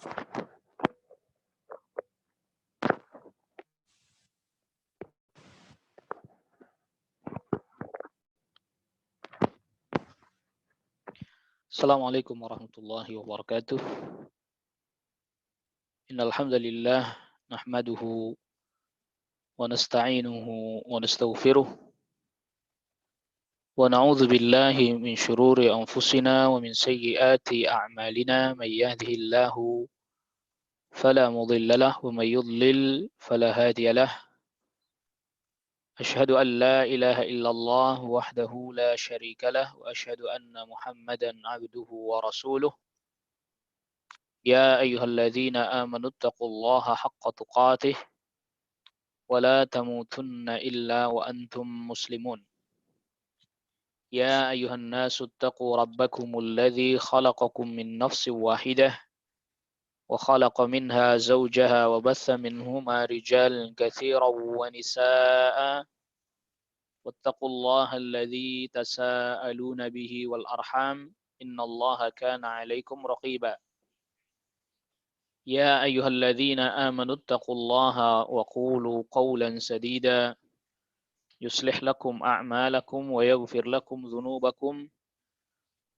Assalamualaikum warahmatullahi wabarakatuh. Innal hamdalillah nahmaduhu wa nasta'inuhu wa nastaghfiruh wa na'udzu billahi min shururi anfusina wa min sayyiati a'malina may yahdihillahu fala mudilla lahu wa may yudlil fala hadiya lahu. Ashhadu an la ilaha illallah wahdahu la syarika lah wa ashhadu anna Muhammadan 'abduhu wa rasuluh. يا أيها الذين آمنوا اتقوا الله حق تقاته ولا تموتن إلا وأنتم مسلمون. يا أيها الناس اتقوا ربكم الذي خلقكم من نفس واحدة وخلق منها زوجها وبث منهما رجالا كثيرا ونساء واتقوا الله الذي تساءلون به والأرحام إن الله كان عليكم رقيبا. يا أيها الذين آمنوا اتقوا الله وقولوا قولا سديدا يصلح لكم أعمالكم ويغفر لكم ذنوبكم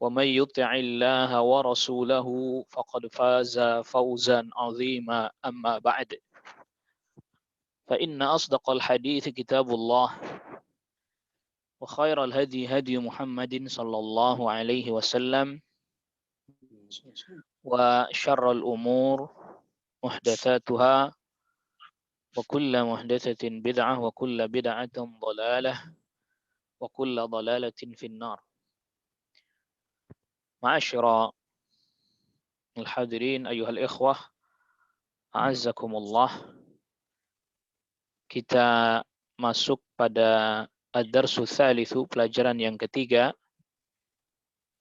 ومن يطع الله ورسوله فقد فاز فوزا عظيما أما بعد فإن أصدق الحديث كتاب الله وخير الهدي هدي محمد صلى الله عليه وسلم وشر الأمور محدثاتها وكل محدثة بدعة وكل بدعة ضلالة وكل ضلالة في النار. معاشر الحاضرين أيها الإخوة أعزكم الله. Kita masuk pada ad-darsu tsalitsu, pelajaran yang ketiga,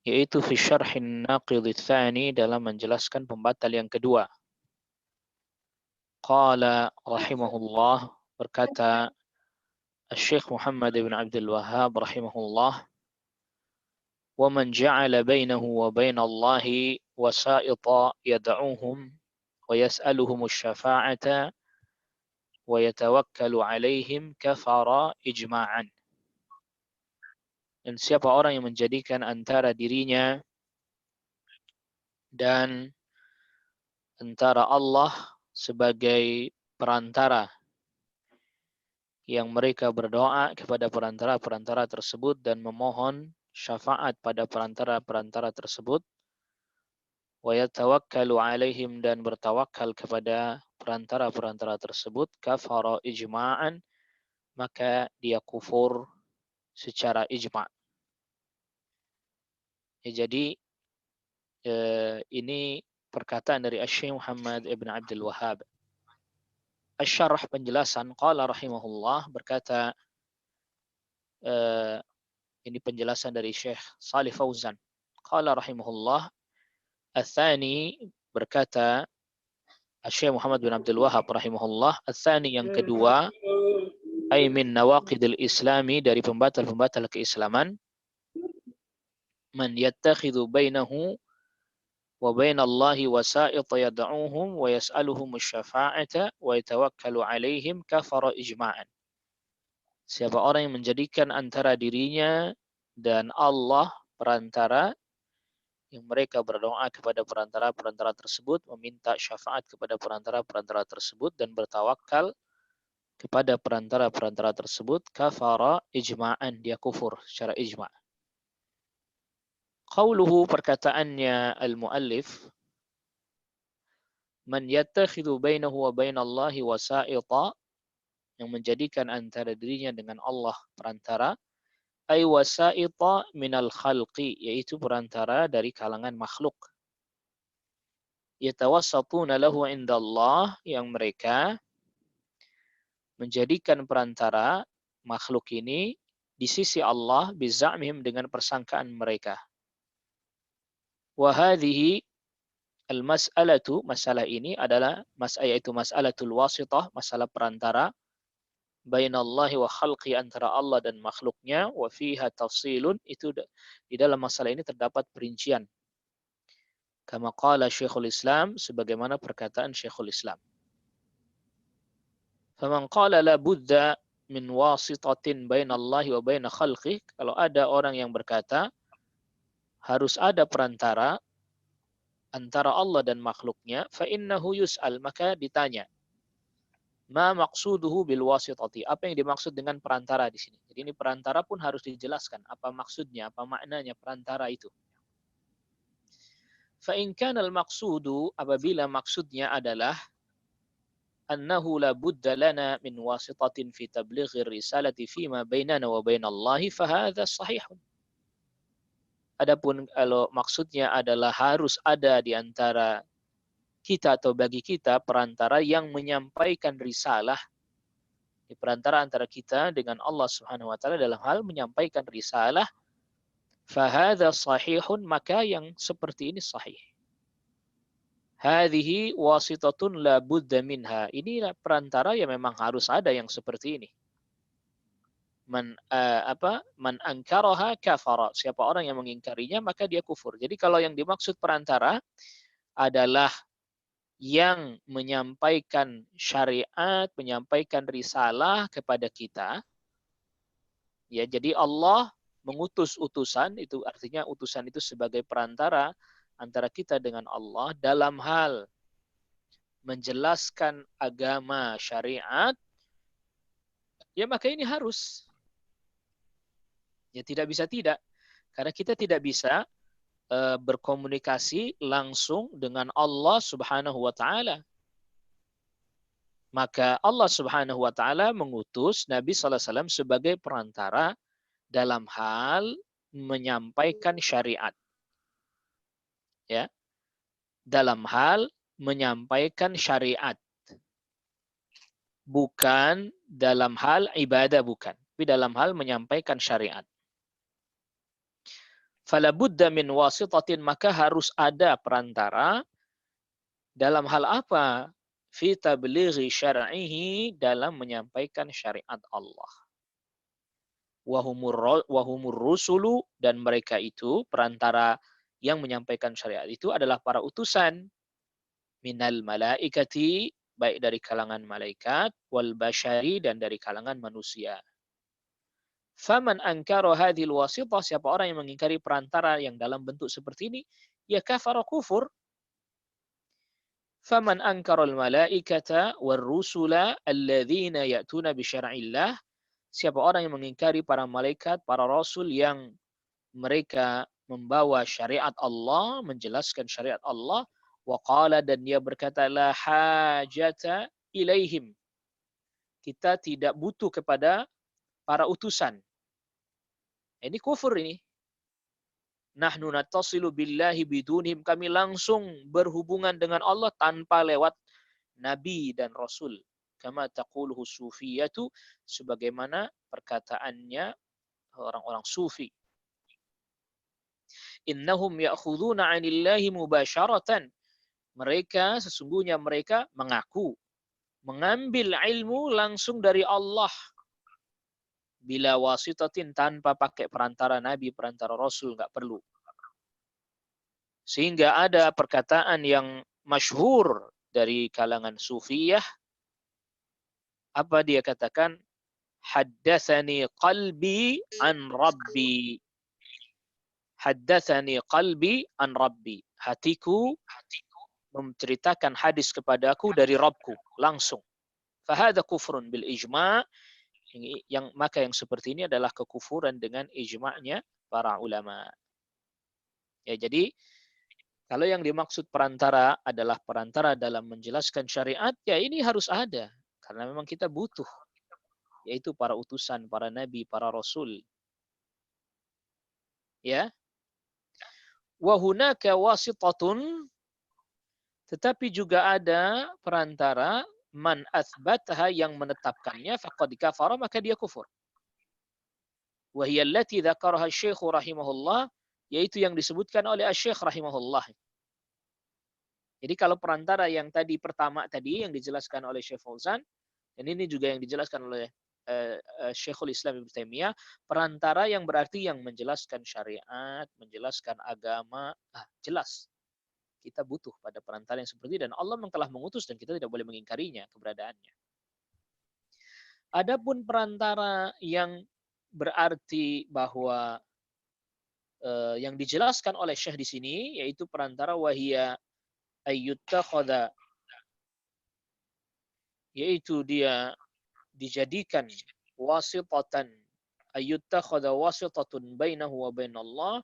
yaitu fi syarhin naqidh tsani, dalam menjelaskan pembatal yang kedua. Qala rahimahullah, berkata Syekh Muhammad ibn Abdul Wahhab rahimahullah, wa man ja'ala bainahu wa bain Allahi wasa'ita yad'uuhum wa yas'aluhum asy-syafa'ata wa yatawakkalu 'alaihim kafara ijma'an. Dan siapa orang yang menjadikan antara dirinya dan antara Allah sebagai perantara, yang mereka berdoa kepada perantara-perantara tersebut dan memohon syafaat pada perantara-perantara tersebut, wa yatawakkalu 'alaihim, dan bertawakal kepada perantara-perantara tersebut, kafara ijma'an, maka dia kufur secara ijma'. Ya, jadi ini perkataan dari Syekh Muhammad ibn Abdul Wahhab. Asy-syarh, penjelasan, qala rahimahullah, berkata ini penjelasan dari Syekh Shalih Fauzan. Qala rahimahullah, ats-tsani, berkata Syekh Muhammad bin Abdul Wahhab rahimahullah, ats-tsani, yang kedua, ay min nawaqidil islami, dari pembatal-pembatal keislaman, man yattakhidhu bainahu wa bainallahi wasa'ita yad'uuhum wa yas'aluhum asy-syafa'ata wa yatawakkalu 'alaihim kafara ijma'an. Siapa orang yang menjadikan antara dirinya dan Allah perantara, yang mereka berdoa kepada perantara-perantara tersebut, meminta syafaat kepada perantara-perantara tersebut, dan bertawakal kepada perantara-perantara tersebut, kafara ijma'an, dia kufur secara ijma'. Qauluhu, perkataannya al-muallif, man yattakhidhu bainahu wa bainallahi wasa'ita, yang menjadikan antara dirinya dengan Allah perantara, ay wasa'ita minal khalqi, yaitu perantara dari kalangan makhluk. Yatawassatuna lahu indallah, yang mereka menjadikan perantara makhluk ini di sisi Allah, bizamihim, dengan persangkaan mereka. Wa hadhihi al-mas'alatu, masalah ini adalah yaitu mas'alatul wasithah, masalah perantara, bainallahi wa khalqi, antara Allah dan makhluknya, wa fiha tafsilun, itu di dalam masalah ini terdapat perincian. Kama qala Syekhul Islam, sebagaimana perkataan Syekhul Islam. Faman qala la budda min wasitatin bainallahi wa baina khalqih, kalau ada orang yang berkata harus ada perantara antara Allah dan makhluknya, fa innahu yus'al, maka ditanya, ma maqsuduhu bil wasitati, apa yang dimaksud dengan perantara di sini. Jadi ini perantara pun harus dijelaskan, apa maksudnya, apa maknanya perantara itu. Fa in kana al maqsudu, apabila maksudnya adalah annahu la budda lana min wasitatin fi tablighi risalati fima bainana wa bainallahi fa hadha sahihun. Adapun kalau maksudnya adalah harus ada di antara kita atau bagi kita perantara yang menyampaikan risalah, di perantara antara kita dengan Allah Subhanahu wa taala dalam hal menyampaikan risalah, fa hadha sahihun, maka yang seperti ini sahih. Hadhihi wasitatun la budda minha. Ini perantara yang memang harus ada yang seperti ini. Man ankaraha kafara. Siapa orang yang mengingkarinya maka dia kufur. Jadi kalau yang dimaksud perantara adalah yang menyampaikan syariat, menyampaikan risalah kepada kita. Ya, jadi Allah mengutus utusan, itu artinya utusan itu sebagai perantara antara kita dengan Allah dalam hal menjelaskan agama syariat, ya maka ini harus. Ya tidak bisa tidak. Karena kita tidak bisa berkomunikasi langsung dengan Allah Subhanahu wa taala. Maka Allah Subhanahu wa taala mengutus Nabi sallallahu alaihi wasallam sebagai perantara dalam hal menyampaikan syariat. Ya. Dalam hal menyampaikan syariat. Bukan dalam hal ibadah, bukan. Tapi dalam hal menyampaikan syariat. Fala budda min wasitatin, maka harus ada perantara dalam hal apa? Fi tablighi syar'ihi, dalam menyampaikan syariat Allah. Wahumur rusulu, dan mereka itu perantara yang menyampaikan syariat itu adalah para utusan minal malaikati, baik dari kalangan malaikat, wal bashari, dan dari kalangan manusia. Faman ankara hadhil wasithah, siapa orang yang mengingkari perantara yang dalam bentuk seperti ini, ya kafara kufur. Faman ankara al malaikata war rusula alladzina ya'tuna bi syar'illah, siapa orang yang mengingkari para malaikat, para rasul yang mereka membawa syariat Allah, menjelaskan syariat Allah, waqala, dan dia berkata, la hajata ilaihim, kita tidak butuh kepada para utusan. Ini kufur ini. Nahnu nattasilu billahi bidunhim, kami langsung berhubungan dengan Allah tanpa lewat nabi dan rasul. Kama taquluhu sufiyatu, sebagaimana perkataannya orang-orang sufi. Innahum ya'khuduna 'anillahi mubasharatan, mereka sesungguhnya mereka mengaku mengambil ilmu langsung dari Allah, bila wasitatin, tanpa pakai perantara nabi, perantara rasul, nggak perlu. Sehingga ada perkataan yang masyhur dari kalangan sufiyah, apa dia katakan? Haddatsani qalbi an rabbi. Haddatsani qalbi an rabbi. Hatiku menceritakan hadis kepadaku dari Rabbku langsung. Fahada kufrun bil ijma', maka yang seperti ini adalah kekufuran dengan ijma'nya para ulama. Ya, jadi kalau yang dimaksud perantara adalah perantara dalam menjelaskan syariat, ya ini harus ada. Karena memang kita butuh, yaitu para utusan, para nabi, para rasul. Ya. Wa hunaka wasitatun, tetapi juga ada perantara, man athbataha, yang menetapkannya, faqad kafara, maka dia kufur. Wa hiya allati dzakaraha asy-syekh rahimahullah, yaitu yang disebutkan oleh asy-syekh rahimahullah. Jadi kalau perantara yang tadi pertama tadi yang dijelaskan oleh Syekh Fauzan, dan ini juga yang dijelaskan oleh Syekhul Islam Ibnu Taimiyah, perantara yang berarti yang menjelaskan syariat, menjelaskan agama, jelas. Kita butuh pada perantara yang seperti itu dan Allah memang telah mengutus dan kita tidak boleh mengingkarinya keberadaannya. Adapun perantara yang berarti bahwa yang dijelaskan oleh Syekh di sini yaitu perantara wahia ayyuttakhadha, yaitu dia dijadikan wasitatan, ayyuttakhadha wasitatun bainahu wa bainallah,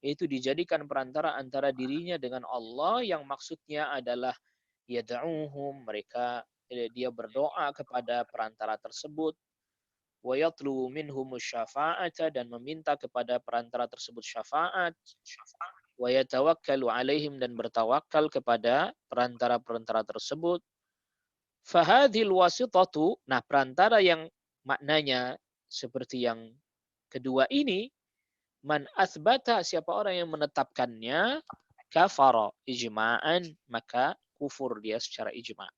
yaitu dijadikan perantara antara dirinya dengan Allah yang maksudnya adalah yad'uhum, mereka dia berdoa kepada perantara tersebut, wa yatlubu minhum syafa'ata, dan meminta kepada perantara tersebut syafaat, wa yatawakkalu alaihim, dan bertawakal kepada perantara-perantara tersebut. Fahadhil wasitatu, nah perantara yang maknanya seperti yang kedua ini, man athbata, siapa orang yang menetapkannya, kafara ijma'an, maka kufur dia secara ijma'.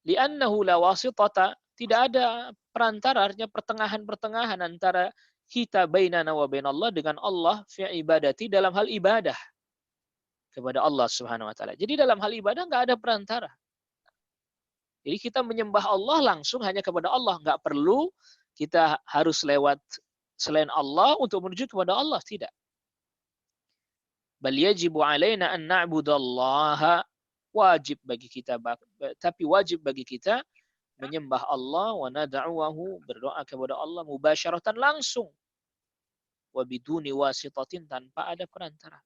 Li'annahu la wasitata, tidak ada perantara, artinya pertengahan-pertengahan antara kita bainana wa bainallah, dengan Allah, fi ibadati, dalam hal ibadah kepada Allah Subhanahu wa taala. Jadi dalam hal ibadah nggak ada perantara. Jadi kita menyembah Allah langsung hanya kepada Allah, nggak perlu kita harus lewat selain Allah untuk menuju kepada Allah, tidak. Bal yajibu alaina an na'budallaha, wajib bagi kita, tapi wajib bagi kita menyembah Allah, wa nad'uhu, berdoa kepada Allah mubasyaratan, langsung, wa biduni wasitatin, tanpa ada perantara.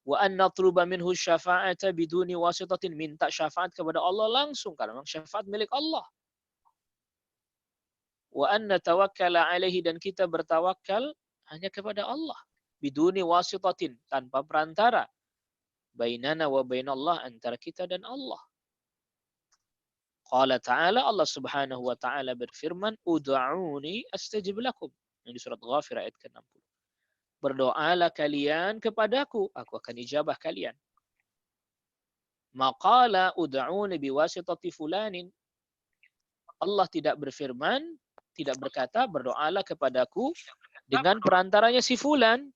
Wa an natluba minhu syafa'ata biduni wasitatin, minta syafaat kepada Allah langsung karena memang syafaat milik Allah. Wa an natawakkala alaihi, dan kita bertawakal hanya kepada Allah, biduni wasitatin, tanpa perantara, bainana wa bainallah, antara kita dan Allah. Qala ta'ala, Allah Subhanahu wa ta'ala berfirman, ud'uni astajib lakum, yang di surat Ghafir ayat ke-60. Berdoalah kalian kepadaku, aku akan ijabah kalian. Maqala ud'uni biwasitati fulanin, Allah tidak berfirman, tidak berkata berdoalah kepadaku dengan perantaranya si fulan.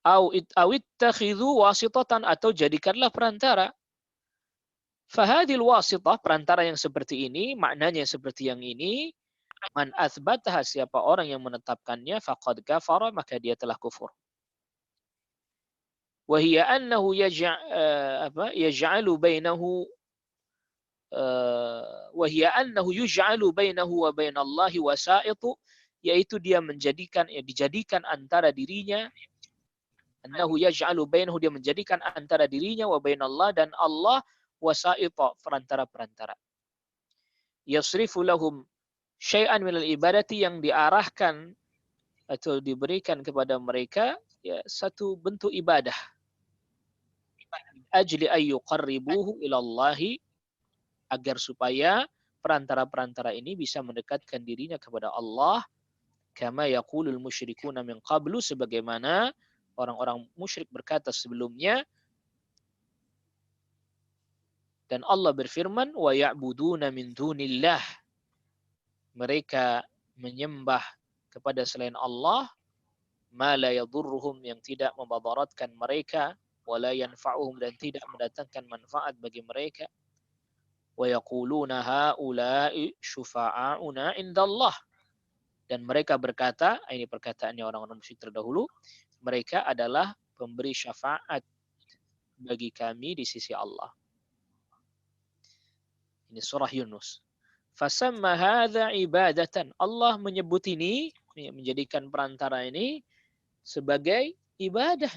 Au ittakhidhu wasitatan, atau jadikanlah perantara. Fahadil wasitah, perantara yang seperti ini, maknanya seperti yang ini, man athbataha, siapa orang yang menetapkannya, faqad kafara, maka dia telah kufur. Wa hiya annahu yaj'alu bainahu wa hiya annahu yuj'alu bainahu wa bainallahi wasaitu, yaitu dia dijadikan antara dirinya, annahu yaj'alu bainahu, dia menjadikan antara dirinya, wa bainallah, dan Allah, wasaita, perantara-perantara. Yasrifu lahum syai'an minal ibadati, yang diarahkan atau diberikan kepada mereka ya satu bentuk ibadah. Ajli ayyuqarribuhu ilallahi, agar supaya perantara-perantara ini bisa mendekatkan dirinya kepada Allah. Kama yaqulul musyrikuna min qablu, sebagaimana orang-orang musyrik berkata sebelumnya. Dan Allah berfirman, wa ya'buduna min dunillah, mereka menyembah kepada selain Allah, ma la yadurruhum, yang tidak memadaratkan mereka, wa la yanfa'uhum, dan tidak mendatangkan manfaat bagi mereka. Wa yaquluna haula'i syufa'auna indallah, dan mereka berkata, ini perkataannya orang-orang musyrik terdahulu, mereka adalah pemberi syafaat bagi kami di sisi Allah. Ini surah Yunus. Fasamma hadza ibadatan, Allah menyebut ini, menjadikan perantara ini sebagai ibadah.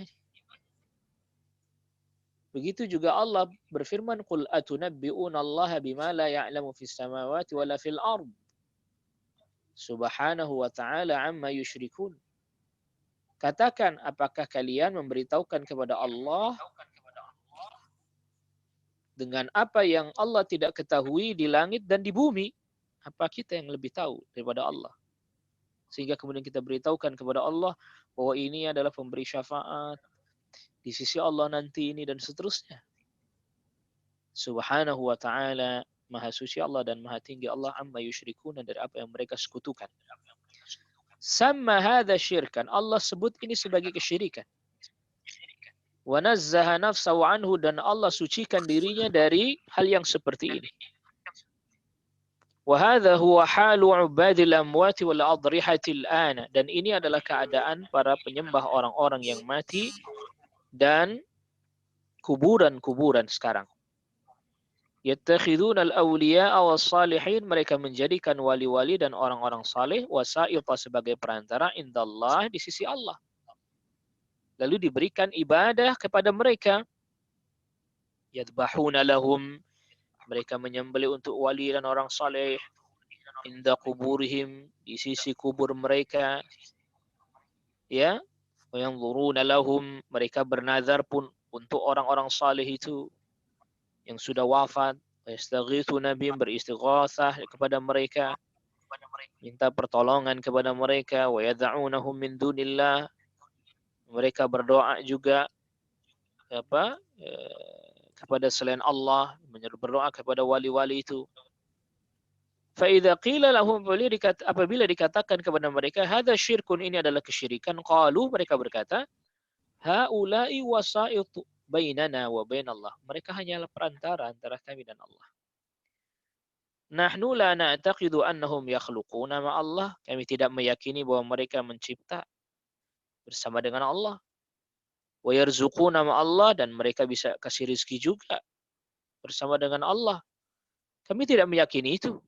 Begitu juga Allah berfirman, qul atunabbi'una Allah bima la ya'lamu fis samawati wala fil ard, subhanahu wa ta'ala amma yusyrikun. Katakan, apakah kalian memberitahukan kepada Allah dengan apa yang Allah tidak ketahui di langit dan di bumi? Apa kita yang lebih tahu daripada Allah? Sehingga kemudian kita beritahukan kepada Allah bahwa ini adalah pemberi syafaat di sisi Allah nanti ini, dan seterusnya. Subhanahu wa ta'ala, maha suci Allah dan maha tinggi Allah, amma yusyrikuna, dari apa yang mereka sekutukan. Sama hadza syirkan. Allah sebut ini sebagai kesyirikan. Wa nazzaha nafsahu anhu, dan Allah sucikan dirinya dari hal yang seperti ini. Wa hadza huwa halu ubadil amwati wal adrihatil ana, dan ini adalah keadaan para penyembah orang-orang yang mati dan kuburan-kuburan sekarang. Yattakhiduna al-awliya'a was-salihin, mereka menjadikan wali-wali dan orang-orang saleh wasa'ita sebagai perantara indallah, di sisi Allah. Lalu diberikan ibadah kepada mereka. Yadbahuna lahum, mereka menyembelih untuk wali dan orang saleh. Inda kuburihim, di sisi kubur mereka. Ya, wa yanzuruna lahum, mereka bernazar pun untuk orang-orang saleh itu yang sudah wafat. Yastaghithuna bihim, beristighatsah kepada mereka, minta pertolongan kepada mereka. Wa yad'unahum min dunillah, mereka berdoa juga kepada selain Allah, berdoa kepada wali-wali itu. Fa'idha qila lahum, apabila dikatakan kepada mereka, hadza syirkun, ini adalah kesyirikan, qalu, mereka berkata, haula'i wasaitu bainana wa bainallah, mereka hanyalah perantara antara kami dan Allah. Nahnu la na'taqidu annahum yakhluquna ma'allah, kami tidak meyakini bahwa mereka mencipta bersama dengan Allah. Wa yarzuquna ma'allah, dan mereka bisa kasih rezeki juga bersama dengan Allah. Kami tidak meyakini itu.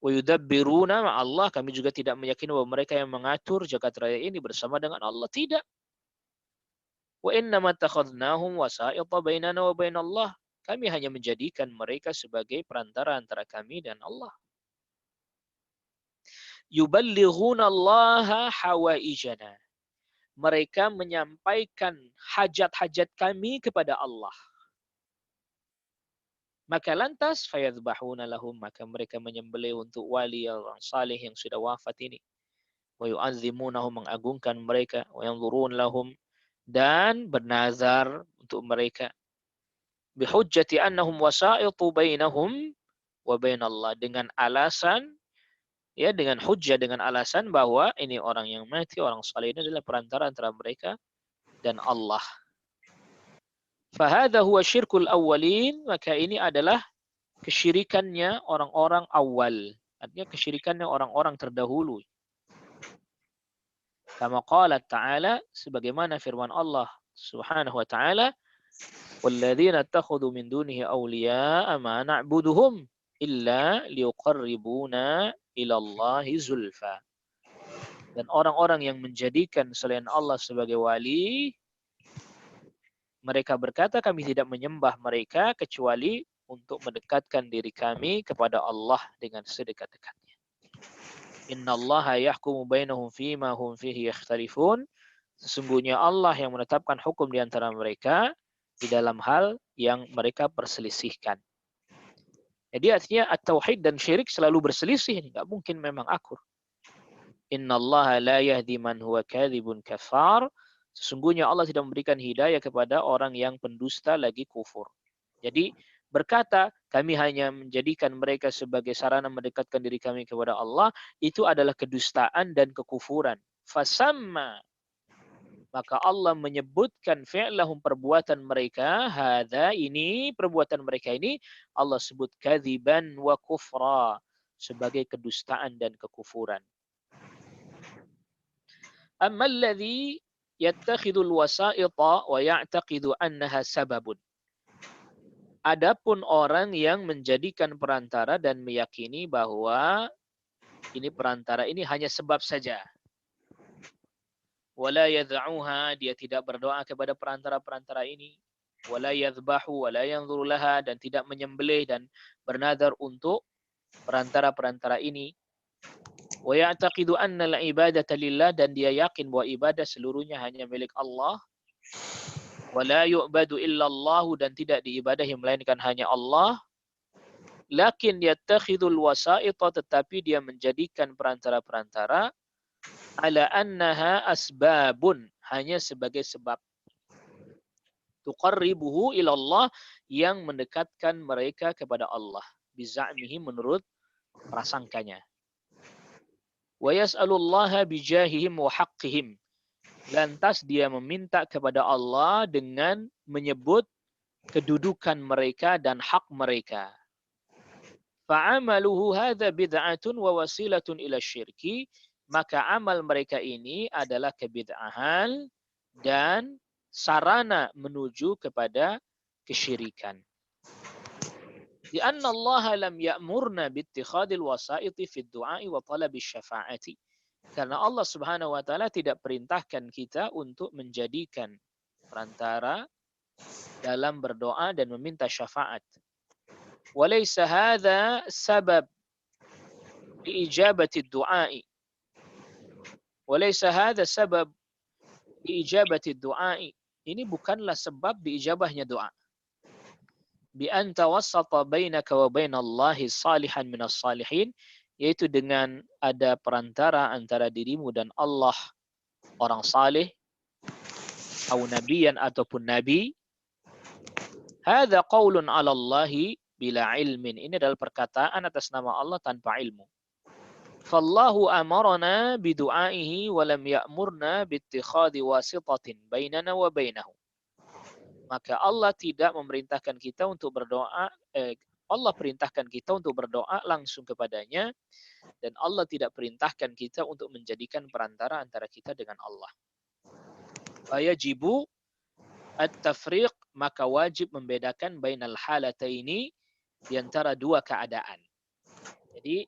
Wa yudabbiruna ma'allah, kami juga tidak meyakini bahwa mereka yang mengatur jagat raya ini bersama dengan Allah. Tidak. Wa innama takhadnahum wasa'ita bainana wa bainallah, kami hanya menjadikan mereka sebagai perantara antara kami dan Allah. Yuballighuna allaha hawaijana, mereka menyampaikan hajat-hajat kami kepada Allah. Maka lantas fayadhbahuna lahum, maka mereka menyembelih untuk wali orang saleh yang sudah wafat ini. Wa yu'azzimunahum, mengagungkan mereka. Wa yanzurun lahum, dan bernazar untuk mereka. Bihujjati annahum wasa'itu bainahum wa bainallah, dengan alasan, ya, dengan hujjah, dengan alasan bahwa ini orang yang mati, orang saleh ini adalah perantara antara mereka dan Allah. Fahadha huwa syirkul awwalin, maka ini adalah kesyirikannya orang-orang awal. Artinya kesyirikannya orang-orang terdahulu. Kama qala ta'ala, sebagaimana firman Allah subhanahu wa ta'ala, walladzina attakhadhu min dunihi awliya'a ma na'buduhum illa liuqarribuna ilallahi zulfa. Dan orang-orang yang menjadikan selain Allah sebagai wali, mereka berkata, kami tidak menyembah mereka kecuali untuk mendekatkan diri kami kepada Allah dengan sedekat-dekatnya. Innallaha yahkumu bainahum fima hum fihi yakhtalifun. Sesungguhnya Allah yang menetapkan hukum di antara mereka di dalam hal yang mereka perselisihkan. Jadi artinya at-tauhid dan syirik selalu berselisih, enggak mungkin memang akur. Innallaha la yahdi man huwa kadzibun kafar. Sesungguhnya Allah tidak memberikan hidayah kepada orang yang pendusta lagi kufur. Jadi berkata, kami hanya menjadikan mereka sebagai sarana mendekatkan diri kami kepada Allah, itu adalah kedustaan dan kekufuran. Fasamma, maka Allah menyebutkan fi'lahum, perbuatan mereka, hadza, ini perbuatan mereka ini Allah sebut kadziban wa kufra, sebagai kedustaan dan kekufuran. Amma alladhi yattakhidul wasa'ita wa ya'taqidu annaha sababun. Adapun orang yang menjadikan perantara dan meyakini bahwa ini perantara ini hanya sebab saja. Wala yad'uha, dia tidak berdoa kepada perantara-perantara ini. Wala yadhbahu wala yanzuru laha, dan tidak menyembelih dan bernadar untuk perantara-perantara ini. Wa ya'taqidu anna al-ibadata lillah, dan dia yakin bahwa ibadah seluruhnya hanya milik Allah. Wala yu'badu illallahu, dan tidak diibadahi melainkan hanya Allah. Lakin yattakhidul wasa'ita, tetapi dia menjadikan perantara-perantara, ala annaha asbabun, hanya sebagai sebab. Tuqarribuhu ilallah, yang mendekatkan mereka kepada Allah. Biza'mihi, menurut prasangkanya. Wa yas'alullaha bijahihim wa haqqihim. Lantas dia meminta kepada Allah dengan menyebut kedudukan mereka dan hak mereka. Fa'amaluhu hadza bid'atun wa wasilatun ila syirki. Maka amal mereka ini adalah kebid'ahan dan sarana menuju kepada kesyirikan. Di anna Allah lam ya'murna bittikhadil wasaiti fid du'ai wa talabi syafa'ati. Karena Allah Subhanahu wa taala tidak perintahkan kita untuk menjadikan perantara dalam berdoa dan meminta syafaat. Walaysa hadza sabab liijabati du'ai. Walaysa hadza sabab liijabati du'ai. Ini bukanlah sebab diijabahnya doa. Bi an tawassata bainaka wa bainallahi salihan minas salihin, yaitu dengan ada perantara antara dirimu dan Allah, orang saleh, atau nabiyan ataupun nabi. Hadza qaulun 'ala Allahi bila ilmin. Ini adalah perkataan atas nama Allah tanpa ilmu. Fallahu amarna bidu'aihi wa lam ya'murna bittikhadhi wasitatin bainana wa bainahu. Maka Allah tidak memerintahkan kita untuk berdoa, Allah perintahkan kita untuk berdoa langsung kepadanya, dan Allah tidak perintahkan kita untuk menjadikan perantara antara kita dengan Allah. Fayajibu at-tafriq, maka wajib membedakan bainal halataini, di antara dua keadaan. Jadi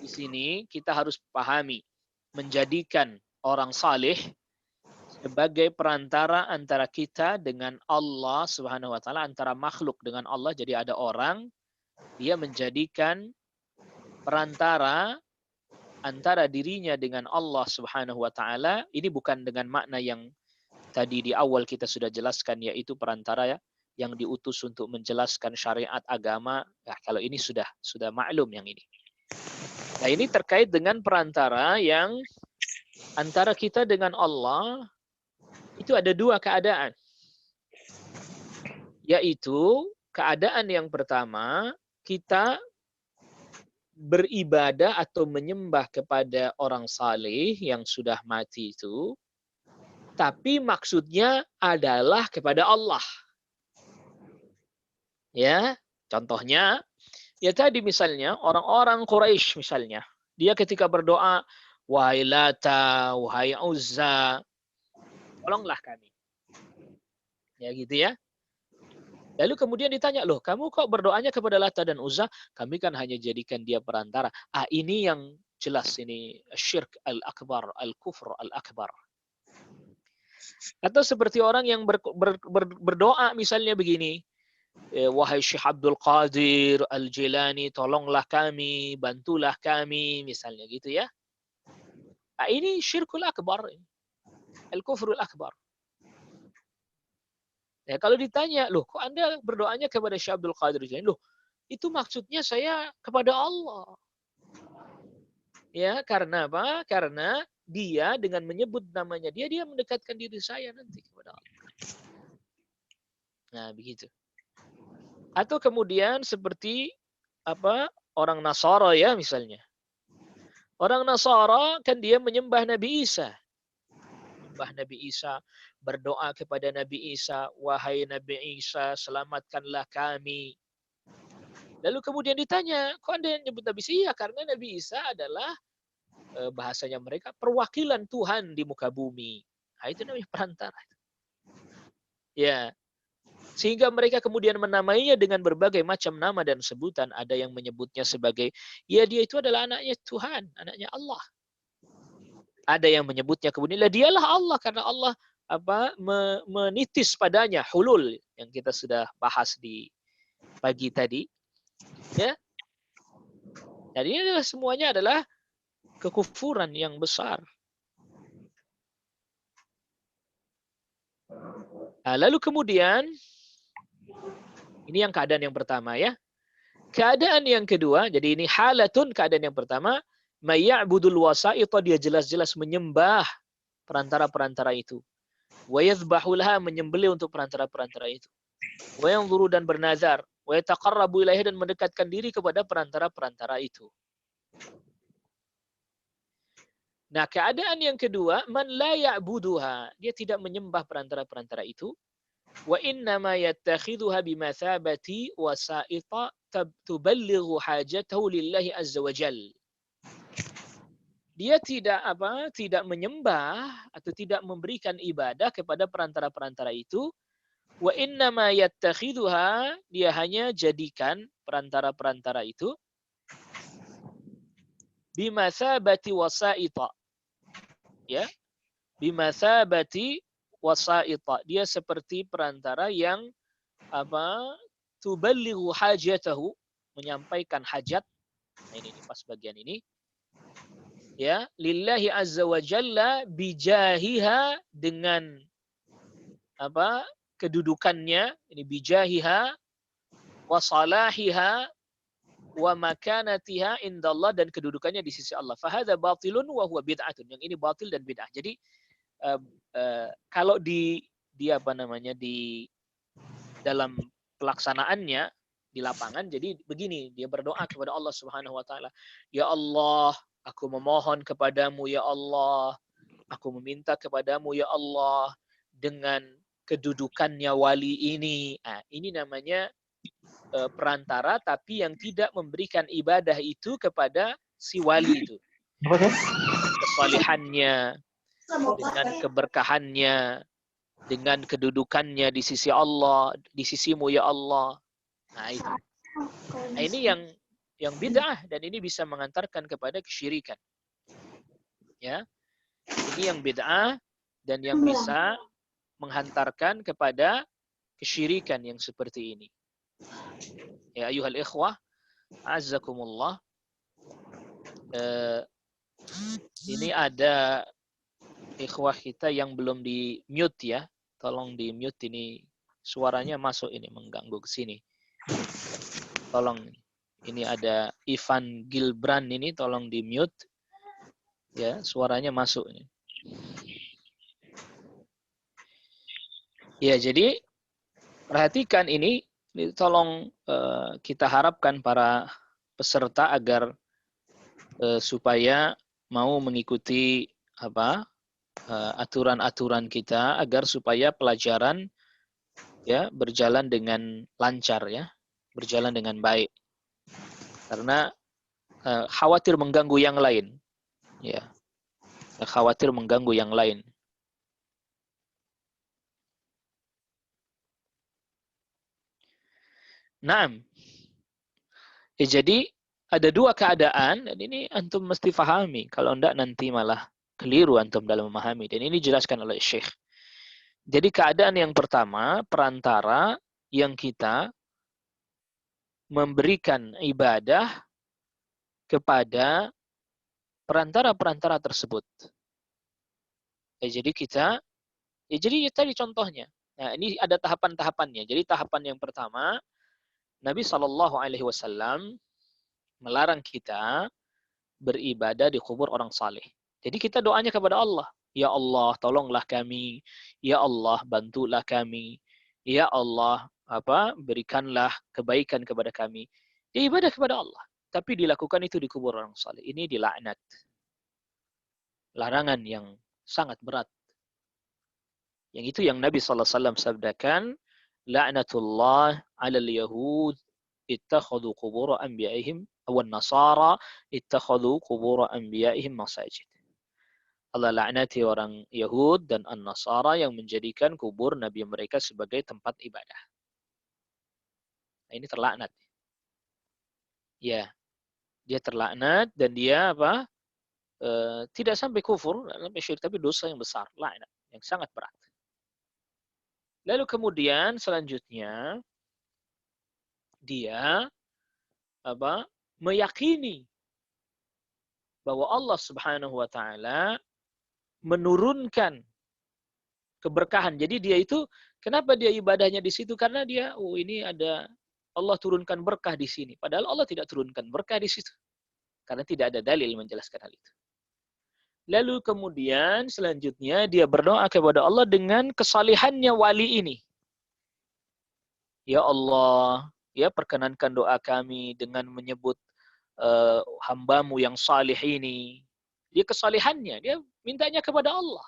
di sini kita harus pahami menjadikan orang saleh sebagai perantara antara kita dengan Allah Subhanahu wa taala, antara makhluk dengan Allah. Jadi ada orang dia menjadikan perantara antara dirinya dengan Allah Subhanahu wa taala. Ini bukan dengan makna yang tadi di awal kita sudah jelaskan, yaitu perantara yang diutus untuk menjelaskan syariat agama. Nah, kalau ini sudah maklum yang ini. Nah, ini terkait dengan perantara yang antara kita dengan Allah. Itu ada dua keadaan. Yaitu keadaan yang pertama, kita beribadah atau menyembah kepada orang saleh yang sudah mati itu, tapi maksudnya adalah kepada Allah. Ya, contohnya, ya tadi misalnya orang-orang Quraisy misalnya, dia ketika berdoa, wahai Lata, wahai Uzza, tolonglah kami. Ya gitu ya. Lalu kemudian ditanya, loh kamu kok berdoanya kepada Lata dan Uzza? Kami kan hanya jadikan dia perantara. Ini yang jelas, ini syirk al-akbar, al-kufr al-akbar. Atau seperti orang yang berdoa misalnya begini, wahai Syekh Abdul Qadir Al-Jilani, tolonglah kami, bantulah kami, misalnya gitu ya. Ini syirkul akbar, al-kufrul akbar. Ya, kalau ditanya, loh kok Anda berdoanya kepada Syekh Abdul Qadir Al-Jilani? Loh, itu maksudnya saya kepada Allah. Ya, karena apa? Karena dia dengan menyebut namanya dia mendekatkan diri saya nanti kepada Allah. Nah, begitu. Atau kemudian seperti apa? Orang Nasara ya misalnya. Orang Nasara kan dia menyembah Nabi Isa. Menyembah Nabi Isa, berdoa kepada Nabi Isa, wahai Nabi Isa, selamatkanlah kami. Lalu kemudian ditanya, kok Anda nyebut Nabi Isa? Iya, karena Nabi Isa adalah bahasanya mereka perwakilan Tuhan di muka bumi. Nah, itu namanya perantara. Ya. Sehingga mereka kemudian menamainya dengan berbagai macam nama dan sebutan. Ada yang menyebutnya sebagai, ya dia itu adalah anaknya Tuhan, anaknya Allah. Ada yang menyebutnya kemudian, dialah Allah karena Allah menitis padanya hulul yang kita sudah bahas di pagi tadi. Ya. Jadi ini adalah semuanya adalah kekufuran yang besar. Nah, lalu kemudian ini yang keadaan yang pertama ya. Keadaan yang kedua, jadi ini halatun, keadaan yang pertama, mayya'budul wasa'ita, dia jelas-jelas menyembah perantara-perantara itu. Wa yadhbahu laha, menyembelih untuk perantara-perantara itu. Wa yanzuru, dan bernazar. Wa yataqarrabu ilaihi, dan mendekatkan diri kepada perantara-perantara itu. Nah, keadaan yang kedua, man la ya'buduha, dia tidak menyembah perantara-perantara itu. Wa innama yattakhidhuha bimathabati wasa'ita tuballighu hajatahu lillahi azza wa jal. Dia tidak menyembah atau tidak memberikan ibadah kepada perantara-perantara itu. Wa innama yattakhidhuha, dia hanya jadikan perantara-perantara itu bimathabati wasa'ita. Ya, bimathabati wasa'ita. Dia seperti perantara yang tuballighu hajatahu, menyampaikan hajat. Nah, ini pas bagian ini. Ya, lillahi azza wa jalla bijahiha, dengan kedudukannya, ini bijahiha wa salahiha wa makanatiha indallah, dan kedudukannya di sisi Allah. Fahadza batilun wa huwa bid'atun. Yang ini batil dan bid'ah. Jadi kalau di dalam pelaksanaannya di lapangan, jadi begini, dia berdoa kepada Allah Subhanahu wa taala, ya Allah, aku memohon kepadamu ya Allah, aku meminta kepadamu ya Allah dengan kedudukannya wali ini. Nah, ini namanya perantara tapi yang tidak memberikan ibadah itu kepada si wali itu. Kesalihannya, dengan keberkahannya, dengan kedudukannya di sisi Allah, di sisimu ya Allah. Nah, itu. Nah, ini yang bid'ah, dan ini bisa mengantarkan kepada kesyirikan. Ya. Ini yang bid'ah dan yang bisa menghantarkan kepada kesyirikan yang seperti ini. Ya ayuhal ikhwah, azzakumullah. Ini ada ikhwah kita yang belum di mute ya. Tolong di mute, ini suaranya masuk, ini mengganggu ke sini. Tolong, ini ada Ivan Gilbran, ini tolong di mute. Ya, suaranya masuk ini. Ya, jadi perhatikan ini tolong kita harapkan para peserta agar supaya mau mengikuti aturan-aturan kita, agar supaya pelajaran ya berjalan dengan lancar, ya, berjalan dengan baik. Karena khawatir mengganggu yang lain, ya, khawatir mengganggu yang lain. Naam. Ya, jadi ada dua keadaan, dan ini antum mesti fahami. Kalau enggak nanti malah keliru antum dalam memahami. Dan ini dijelaskan oleh Syekh. Jadi keadaan yang pertama, perantara yang kita memberikan ibadah kepada perantara-perantara tersebut. Jadi tadi contohnya. Nah, ini ada tahapan-tahapannya. Jadi tahapan yang pertama, Nabi SAW melarang kita beribadah di kubur orang saleh. Jadi kita doanya kepada Allah. Ya Allah, tolonglah kami. Ya Allah, bantulah kami. Ya Allah, berikanlah kebaikan kepada kami. Dia ibadah kepada Allah. Tapi dilakukan itu di kubur orang saleh. Ini dilaknat. Larangan yang sangat berat. Yang itu yang Nabi SAW sabdakan, la'natullah 'alal yahud ittakhadhu qubur anbiya'ihim awan nasara ittakhadhu qubur anbiya'ihim masajid. Allah laknati orang Yahud dan An-Nasara yang menjadikan kubur nabi mereka sebagai tempat ibadah. Nah, ini terlaknat. Ya, dia terlaknat dan dia tidak sampai kufur, sampai syirik, tapi dosa yang besar, laknat yang sangat berat. Lalu kemudian selanjutnya dia meyakini bahwa Allah Subhanahu wa taala menurunkan keberkahan. Jadi dia itu, kenapa dia ibadahnya di situ? Karena dia, ini ada Allah turunkan berkah di sini. Padahal Allah tidak turunkan berkah di situ. Karena tidak ada dalil menjelaskan hal itu. Lalu kemudian selanjutnya dia berdoa kepada Allah dengan kesalihannya wali ini. Ya Allah, ya perkenankan doa kami dengan menyebut hambamu yang salih ini. Dia kesalehannya, dia mintanya kepada Allah.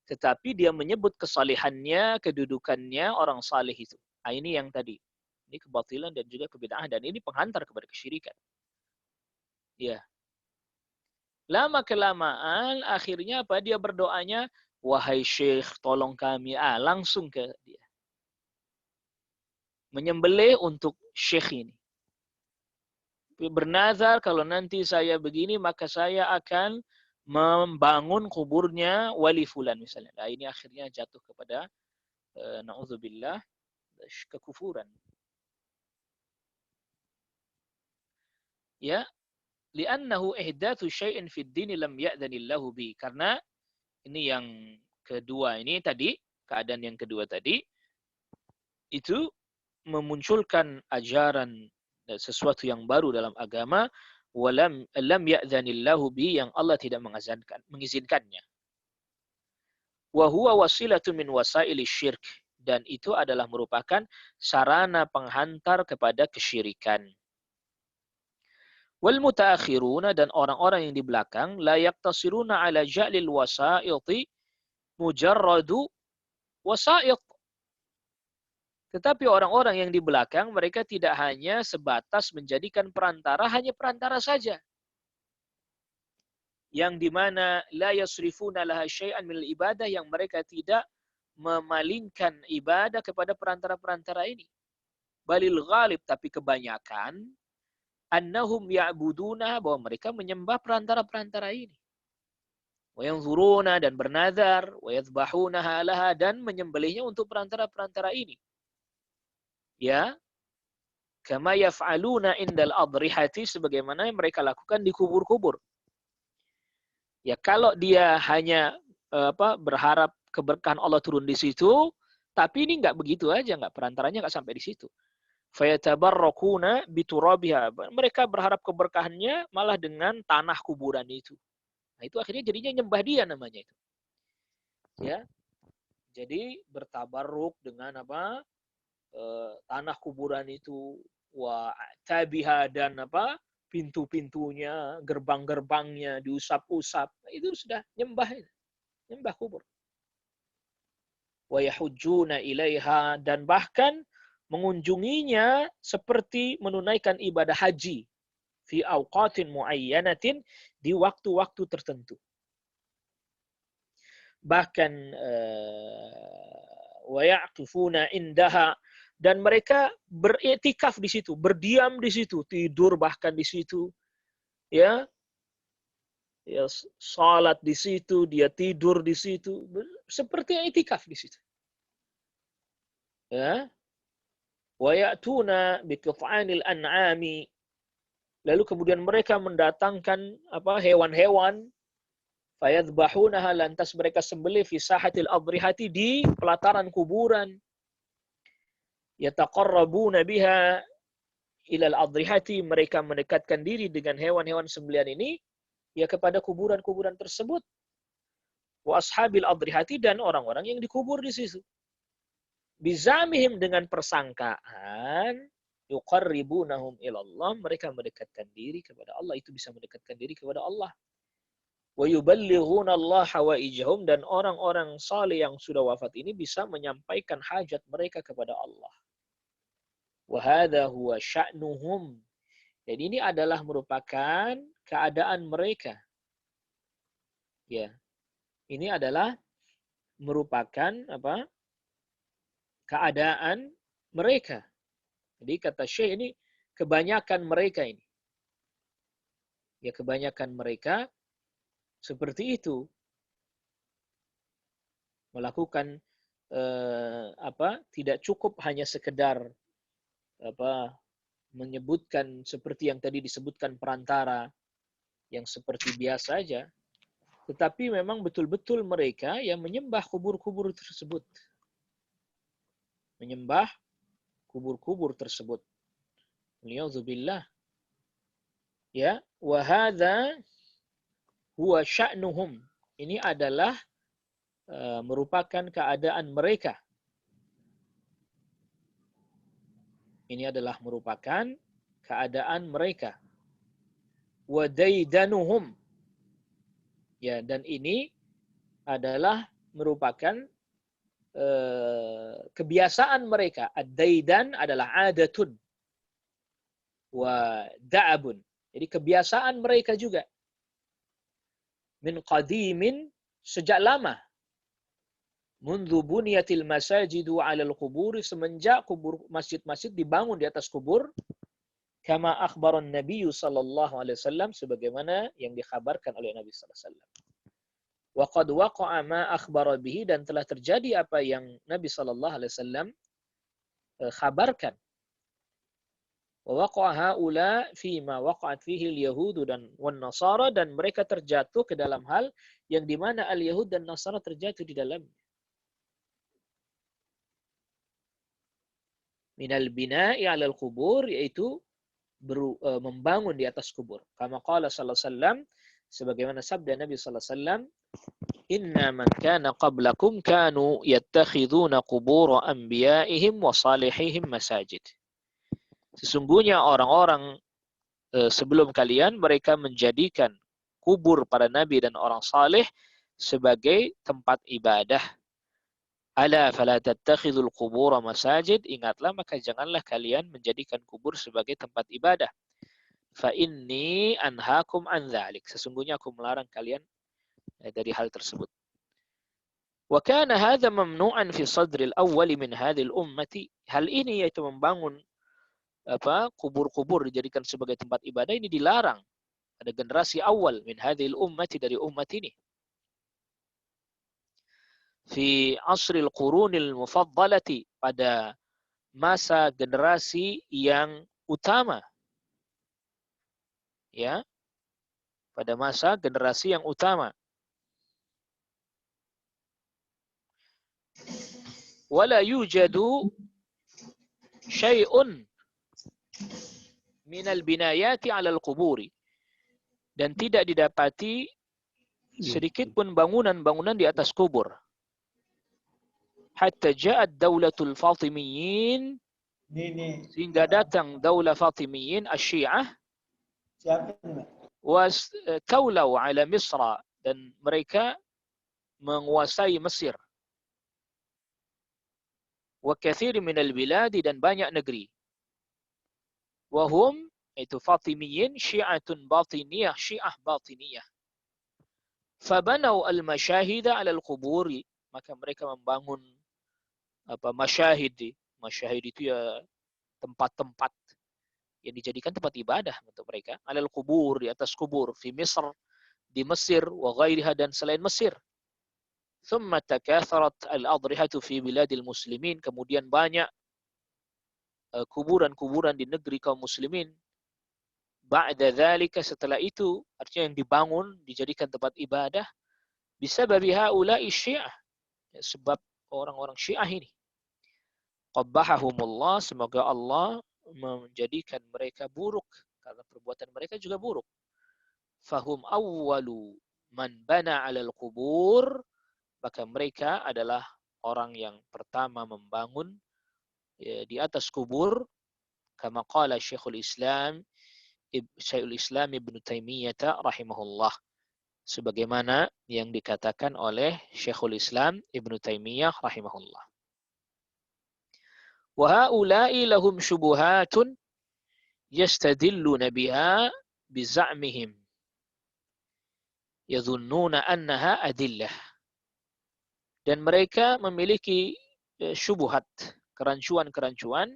Tetapi dia menyebut kesalehannya, kedudukannya orang saleh itu. Nah, ini yang tadi. Ini kebatilan dan juga kebid'ahan, dan ini penghantar kepada kesyirikan. Ya. Lama kelamaan akhirnya apa? Dia berdoanya, wahai Syekh, tolong kami. Langsung ke dia. Menyembelih untuk Syekh ini. Bernazar kalau nanti saya begini maka saya akan membangun kuburnya wali fulan misalnya. Nah, ini akhirnya jatuh kepada na'udzubillah kekufuran. Ya, li'annahu ihdatsu syai'in fid din lam ya'dhanillahu bi. Karena ini yang kedua ini tadi, keadaan yang kedua tadi itu memunculkan ajaran sesuatu yang baru dalam agama lam ya'dhanillahu bi, yang Allah tidak mengizinkannya. Wa huwa wasilatun min wasaili syirk, dan itu adalah merupakan sarana penghantar kepada kesyirikan. Wal mutaakhiruna, dan orang-orang yang di belakang, la yaktasiruna ala ja'lil wasaiti mujarradu wasait. Tetapi orang-orang yang di belakang, mereka tidak hanya sebatas menjadikan perantara, hanya perantara saja. Yang dimana la yasrifuna laha syai'an minal ibadah, yang mereka tidak memalingkan ibadah kepada perantara-perantara ini. Balil ghalib, tapi kebanyakan, annahum ya'buduna, bahwa mereka menyembah perantara-perantara ini. Wa yanzuruna, dan bernazar, wa yadhbahunaha laha, dan menyembelihnya untuk perantara-perantara ini. Ya, kama yaf'aluna indal adrihati, sebagaimana yang mereka lakukan di kubur-kubur. Ya, kalau dia hanya berharap keberkahan Allah turun di situ, tapi ini nggak begitu aja, nggak, perantaranya nggak sampai di situ. Fayatabarrakuna biturabiha, mereka berharap keberkahannya malah dengan tanah kuburan itu. Nah, itu akhirnya jadinya nyembah dia namanya itu. Ya, jadi bertabarruk dengan apa? Tanah kuburan itu, wa tabiha, dan apa? Pintu-pintunya, gerbang-gerbangnya diusap-usap. Itu sudah nyembah kubur. Wa yahujjuna ilaiha, dan bahkan mengunjunginya seperti menunaikan ibadah haji fi awqatin muayyanatin, di waktu-waktu tertentu. Bahkan wa ya'kifuna indaha, dan mereka beriktikaf di situ, berdiam di situ, tidur bahkan di situ, ya, salat di situ, dia tidur di situ, seperti iktikaf di situ. Ya, wa ya'tuna bi qit'anil an'ami, lalu kemudian mereka mendatangkan apa, hewan-hewan, fayadhbahunaha, lantas mereka sembelih fi sahatil adrihati, di pelataran kuburan. Yataqarrabuna biha ilal adrihati, mereka mendekatkan diri dengan hewan-hewan sembelihan ini ya kepada kuburan-kuburan tersebut. Wa ashabil adrihati, dan orang-orang yang dikubur di situ. Bizamihim, dengan persangkaan, yuqarribunahum ilallah, mereka mendekatkan diri kepada Allah, itu bisa mendekatkan diri kepada Allah. Wa yuballighuna Allah hawaijahum, dan orang-orang saleh yang sudah wafat ini bisa menyampaikan hajat mereka kepada Allah. Wa hadza huwa sya'nuhum, dan ini adalah merupakan keadaan mereka. Ya. Ini adalah merupakan apa? Keadaan mereka. Jadi kata Syekh ini, kebanyakan mereka ini. Ya, kebanyakan mereka seperti itu. Melakukan tidak cukup hanya sekedar menyebutkan seperti yang tadi disebutkan perantara yang seperti biasa saja, tetapi memang betul-betul mereka yang menyembah kubur-kubur tersebut. Menyembah kubur-kubur tersebut. Waliyadzubillah. Ya, wa hadza huwa sya'nuhum. Ini adalah merupakan keadaan mereka. Ini adalah merupakan keadaan mereka. Wa daidanuhum, Ya, dan ini adalah merupakan kebiasaan mereka. Ad-daidan adalah adatun wa da'abun. Jadi kebiasaan mereka juga. Min qadimin, sejak lama. Mundu bunyatil masajidu 'alal qubur, semenjak kubur masjid-masjid dibangun di atas kubur. Kama akhbaran Nabi sallallahu alaihi wasallam, sebagaimana yang dikhabarkan oleh Nabi sallallahu alaihi wasallam. Wa qad waqa'a ma akhbara bihi, dan telah terjadi apa yang Nabi sallallahu alaihi wasallam khabarkan. Wa waqa'a haula fi ma waqa'at fihi al-yahud dan wan nasara, dan mereka terjatuh ke dalam hal yang di mana al-yahud dan nasara terjatuh di dalamnya. Minal bina'i 'alal qubur, yaitu membangun di atas kubur. Kama qala sallallahu alaihi wasallam, sebagaimana sabda Nabi sallallahu alaihi wasallam, inna man kana qablakum kanu yattakhiduna qubur anbiya'ihim wa salihihim masajid. Sesungguhnya orang-orang sebelum kalian, mereka menjadikan kubur para nabi dan orang saleh sebagai tempat ibadah. Ala fala tattakhidul qubura masajid, ingatlah maka janganlah kalian menjadikan kubur sebagai tempat ibadah. Fa inni anhaakum an dzalik, sesungguhnya aku melarang kalian dari hal tersebut. Wa kana hadza mamnu'an fi sadril awwal min hadhil ummati, hal ini yaitu membangun kubur-kubur dijadikan sebagai tempat ibadah, ini dilarang pada generasi awal min hadhil ummati, dari umat ini. Fi asril qurunil mufaddalati, pada masa generasi yang utama. Ya. Pada masa generasi yang utama. Wala yujadu syai'un minal binayati 'alal quburi, dan tidak didapati sedikit pun bangunan-bangunan di atas kubur. Hatta ja'at daulatul Fatimiyin, sehingga datang daulah Fatimiyin asy-Syiah, was taulau ala Misra, dan mereka menguasai Mesir. Wa katsir minal biladi, dan banyak negeri. Wahum, itu Fatimiyin, Syi'atun batiniyah, Syiah batiniyah. Fabanau al-masyahida 'ala al-quburi, maka mereka membangun masyahid. Masyahid itu ya tempat-tempat yang dijadikan tempat ibadah untuk mereka. 'Alal qubur, di atas kubur. Fi Misr, di Mesir. Wa ghairiha, dan selain Mesir. Thumma takatharat al-adrihatu fi biladil muslimin, kemudian banyak kuburan-kuburan di negeri kaum muslimin. Ba'da dzalika, setelah itu, artinya yang dibangun dijadikan tempat ibadah, bisababi haula'i Syiah, sebab orang-orang Syiah ini. Qabbahahumullah, semoga Allah menjadikan mereka buruk, karena perbuatan mereka juga buruk. Fahum awwalu man bana 'alal qubur, maka mereka adalah orang yang pertama membangun di atas kubur. Kama qala Syekhul Islam Ibnu Taimiyah rahimahullah, sebagaimana yang dikatakan oleh Syekhul Islam Ibnu Taimiyah rahimahullah. Wa haula'i lahum syubuhatun yastadilluna biha biza'mihim yadhunnuna annaha adillah. Dan mereka memiliki syubhat, kerancuan-kerancuan,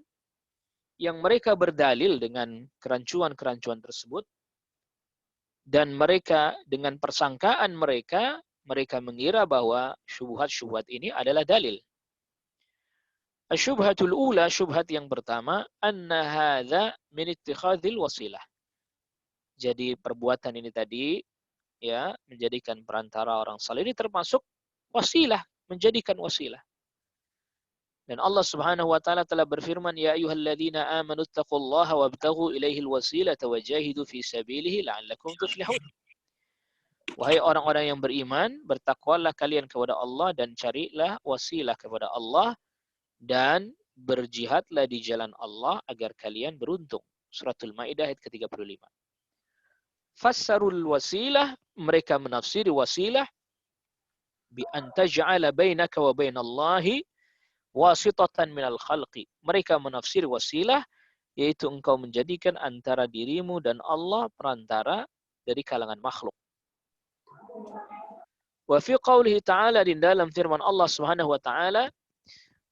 yang mereka berdalil dengan kerancuan-kerancuan tersebut, dan mereka dengan persangkaan mereka mengira bahwa syubhat-syubhat ini adalah dalil. Asyubhatul ula, syubhat yang pertama, anna hadza min ittikhadzil wasilah. Jadi perbuatan ini tadi, ya, menjadikan perantara orang saleh ini termasuk wasilah, menjadikan wasilah. Dan Allah Subhanahu wa taala telah berfirman, ya ayyuhalladzina amanu taqullaha wabtaghu ilaihil wasilata wajahidu fi sabilihi la'allakum tuflihun. Wahai orang-orang yang beriman, bertakwalah kalian kepada Allah dan carilah wasilah kepada Allah, dan berjihadlah di jalan Allah agar kalian beruntung. Suratul Maidah ayat ke-35. Fassarul wasilah mereka menafsiri wasilah bi an taj'ala bainaka wa bainallahi wasitatan minal khalqi. Mereka menafsiri wasilah yaitu engkau menjadikan antara dirimu dan Allah perantara dari kalangan makhluk. Wa fi qawlihi ta'ala, di dalam firman Allah Subhanahu wa taala,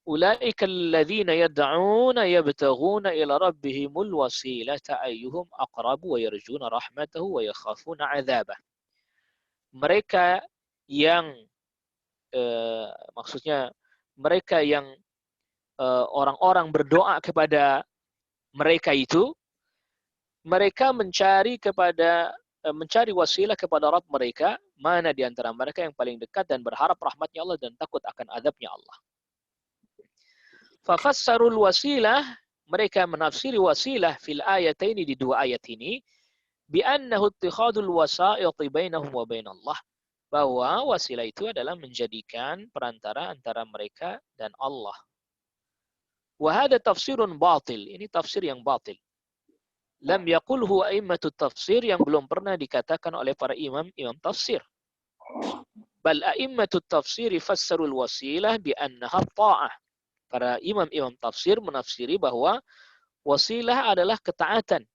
ulaika alladhina yad'una yabtaghuna ila rabbihimul wasilata ayyuhum aqrabu wa yarjuna rahmatahu wa yakhafuna 'adzabah. Mereka yang maksudnya mereka yang orang-orang berdoa kepada mereka itu, mereka mencari wasilah kepada Rabb mereka, mana di antara mereka yang paling dekat dan berharap rahmatnya Allah dan takut akan azabnya Allah. Fafassarul wasilah, mereka menafsiri wasilah fil ayataini, di dua ayat ini, bi annahu ittikhadul wasa'iti bainahum wa bainallah, bahwa wasilah itu adalah menjadikan perantara antara mereka dan Allah. Wa hadha tafsirun batil, ini tafsir yang batil. Lam yaqulhu a'immatut tafsir, yang belum pernah dikatakan oleh para imam tafsir. Bal a'immatut tafsir fassarul wasilah bi annaha ta'ah. Para imam tafsir menafsiri bahwa wasilah adalah ketaatan.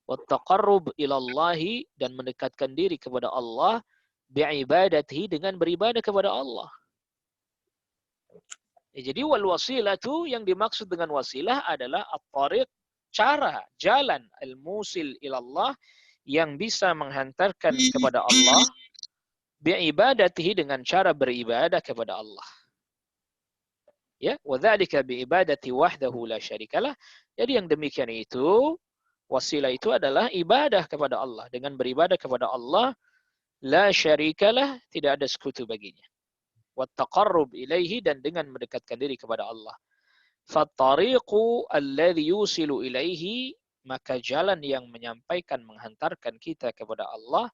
Wa taqarrub ilallahi, dan mendekatkan diri kepada Allah, bi'ibadatihi, dengan beribadah kepada Allah. Jadi wal wasilatu, yang dimaksud dengan wasilah adalah at-tariq, cara, jalan, al-musil ilallah, yang bisa menghantarkan kepada Allah, bi'ibadatihi, dengan cara beribadah kepada Allah. Ya, wa dzalika bi'ibadati wahdahu la syarikalah. Jadi yang demikian itu, wasilah itu adalah ibadah kepada Allah, dengan beribadah kepada Allah, la syarikalah, tidak ada sekutu baginya. Wa taqarrub ilaihi, dan dengan mendekatkan diri kepada Allah. Fattariqu alladhi yusilu ilaihi, maka jalan yang menyampaikan, menghantarkan kita kepada Allah,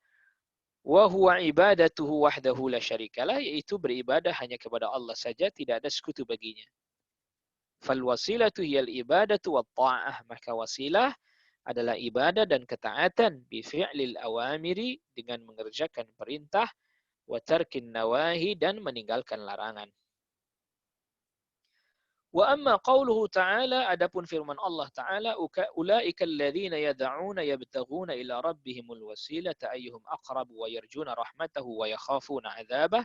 wa huwa ibadatuhu wahdahu la syarikalah, yaitu beribadah hanya kepada Allah saja, tidak ada sekutu baginya. Fal wasilatu hiyal ibadatu wat ta'ah, maka wasilah adalah ibadah dan ketaatan, bi fi'lil awamiri, dengan mengerjakan perintah, wa tarkin nawahi, dan meninggalkan larangan. Wa amma qauluhu ta'ala, adapun firman Allah Ta'ala, ulaika alladhina yad'una yabtaghuna ila rabbihimul wasilata ayyuhum aqrabu wa yarjuna rahmatahu wa yakhafuna 'adzabah.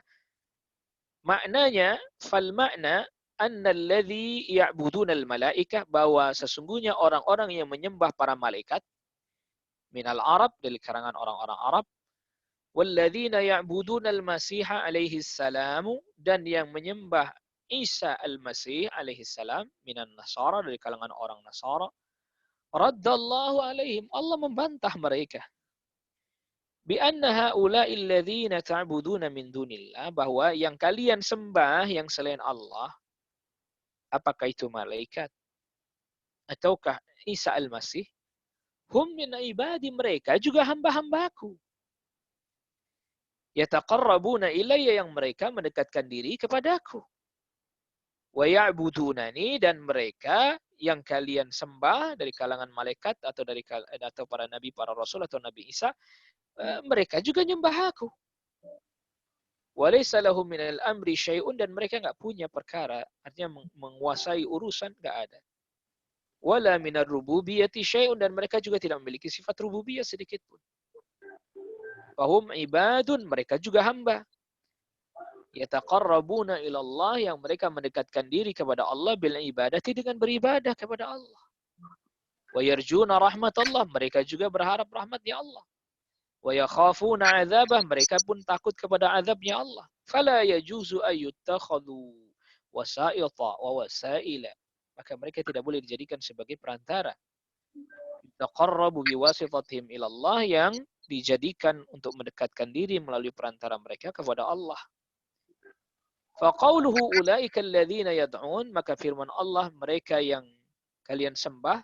Maknanya, fal makna anna alladhi ya'buduna al malaikah, bahwa sesungguhnya orang-orang yang menyembah para malaikat, minal Arab, dari karangan orang-orang Arab, walladzina ya'buduna al masiha alaihi salamu, dan yang menyembah Isa al-Masih alaihi salam, minan Nasara, dari kalangan orang Nasara, raddallahu alaihim, Allah membantah mereka, bi anna haula'i alladzina ta'buduna min dunillah, bahwa yang kalian sembah yang selain Allah, apakah itu malaikat ataukah Isa al-Masih, hum min ibadi, mereka juga hamba-hambaku, yataqarrabuna ilayya, yang mereka mendekatkan diri kepadaku, wa ya'budunani, dan mereka yang kalian sembah dari kalangan malaikat atau para nabi, para rasul atau Nabi Isa, mereka juga nyembah aku. Wa laysa lahum minal amri syai'un, dan mereka enggak punya perkara, artinya menguasai urusan, enggak ada. Wala minar rububiyyati syai'un, dan mereka juga tidak memiliki sifat rububiyah sedikit pun. Fahum ibadun, mereka juga hamba. Yataqarrabuna ilallah, yang mereka mendekatkan diri kepada Allah, bil ibadati, dengan beribadah kepada Allah. Wa yarjuna rahmatallah, mereka juga berharap rahmatnya Allah. Wa yakhafuna 'adzabah, mereka pun takut kepada azabnya Allah. Fala yajuzu ayyuttakhadhu wasa'ita wa wasaila, maka mereka tidak boleh dijadikan sebagai perantara. Taqarrabu biwasitatihim ilallah, yang dijadikan untuk mendekatkan diri melalui perantara mereka kepada Allah. Faqauluhu ulaika alladzina yad'un, maka firman Allah, mereka yang kalian sembah,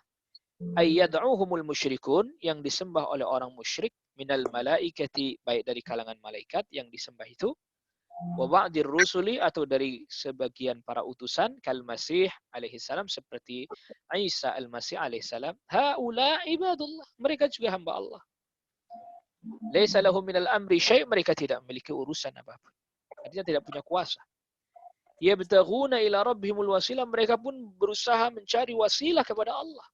ay yad'uhumul musyrikun, yang disembah oleh orang musyrik, minal malaikati, baik dari kalangan malaikat yang disembah itu, wa ba'dir rusuli, atau dari sebagian para utusan, kal Masih alaihi salam, seperti Isa al-Masih alaihi salam, haula ibadullah, mereka juga hamba Allah. Laisa lahum minal amri syai', mereka tidak memiliki urusan apapun. Artinya tidak punya kuasa. Yabtaghuna ila rabbihimul wasilah, mereka pun berusaha mencari wasilah kepada Allah.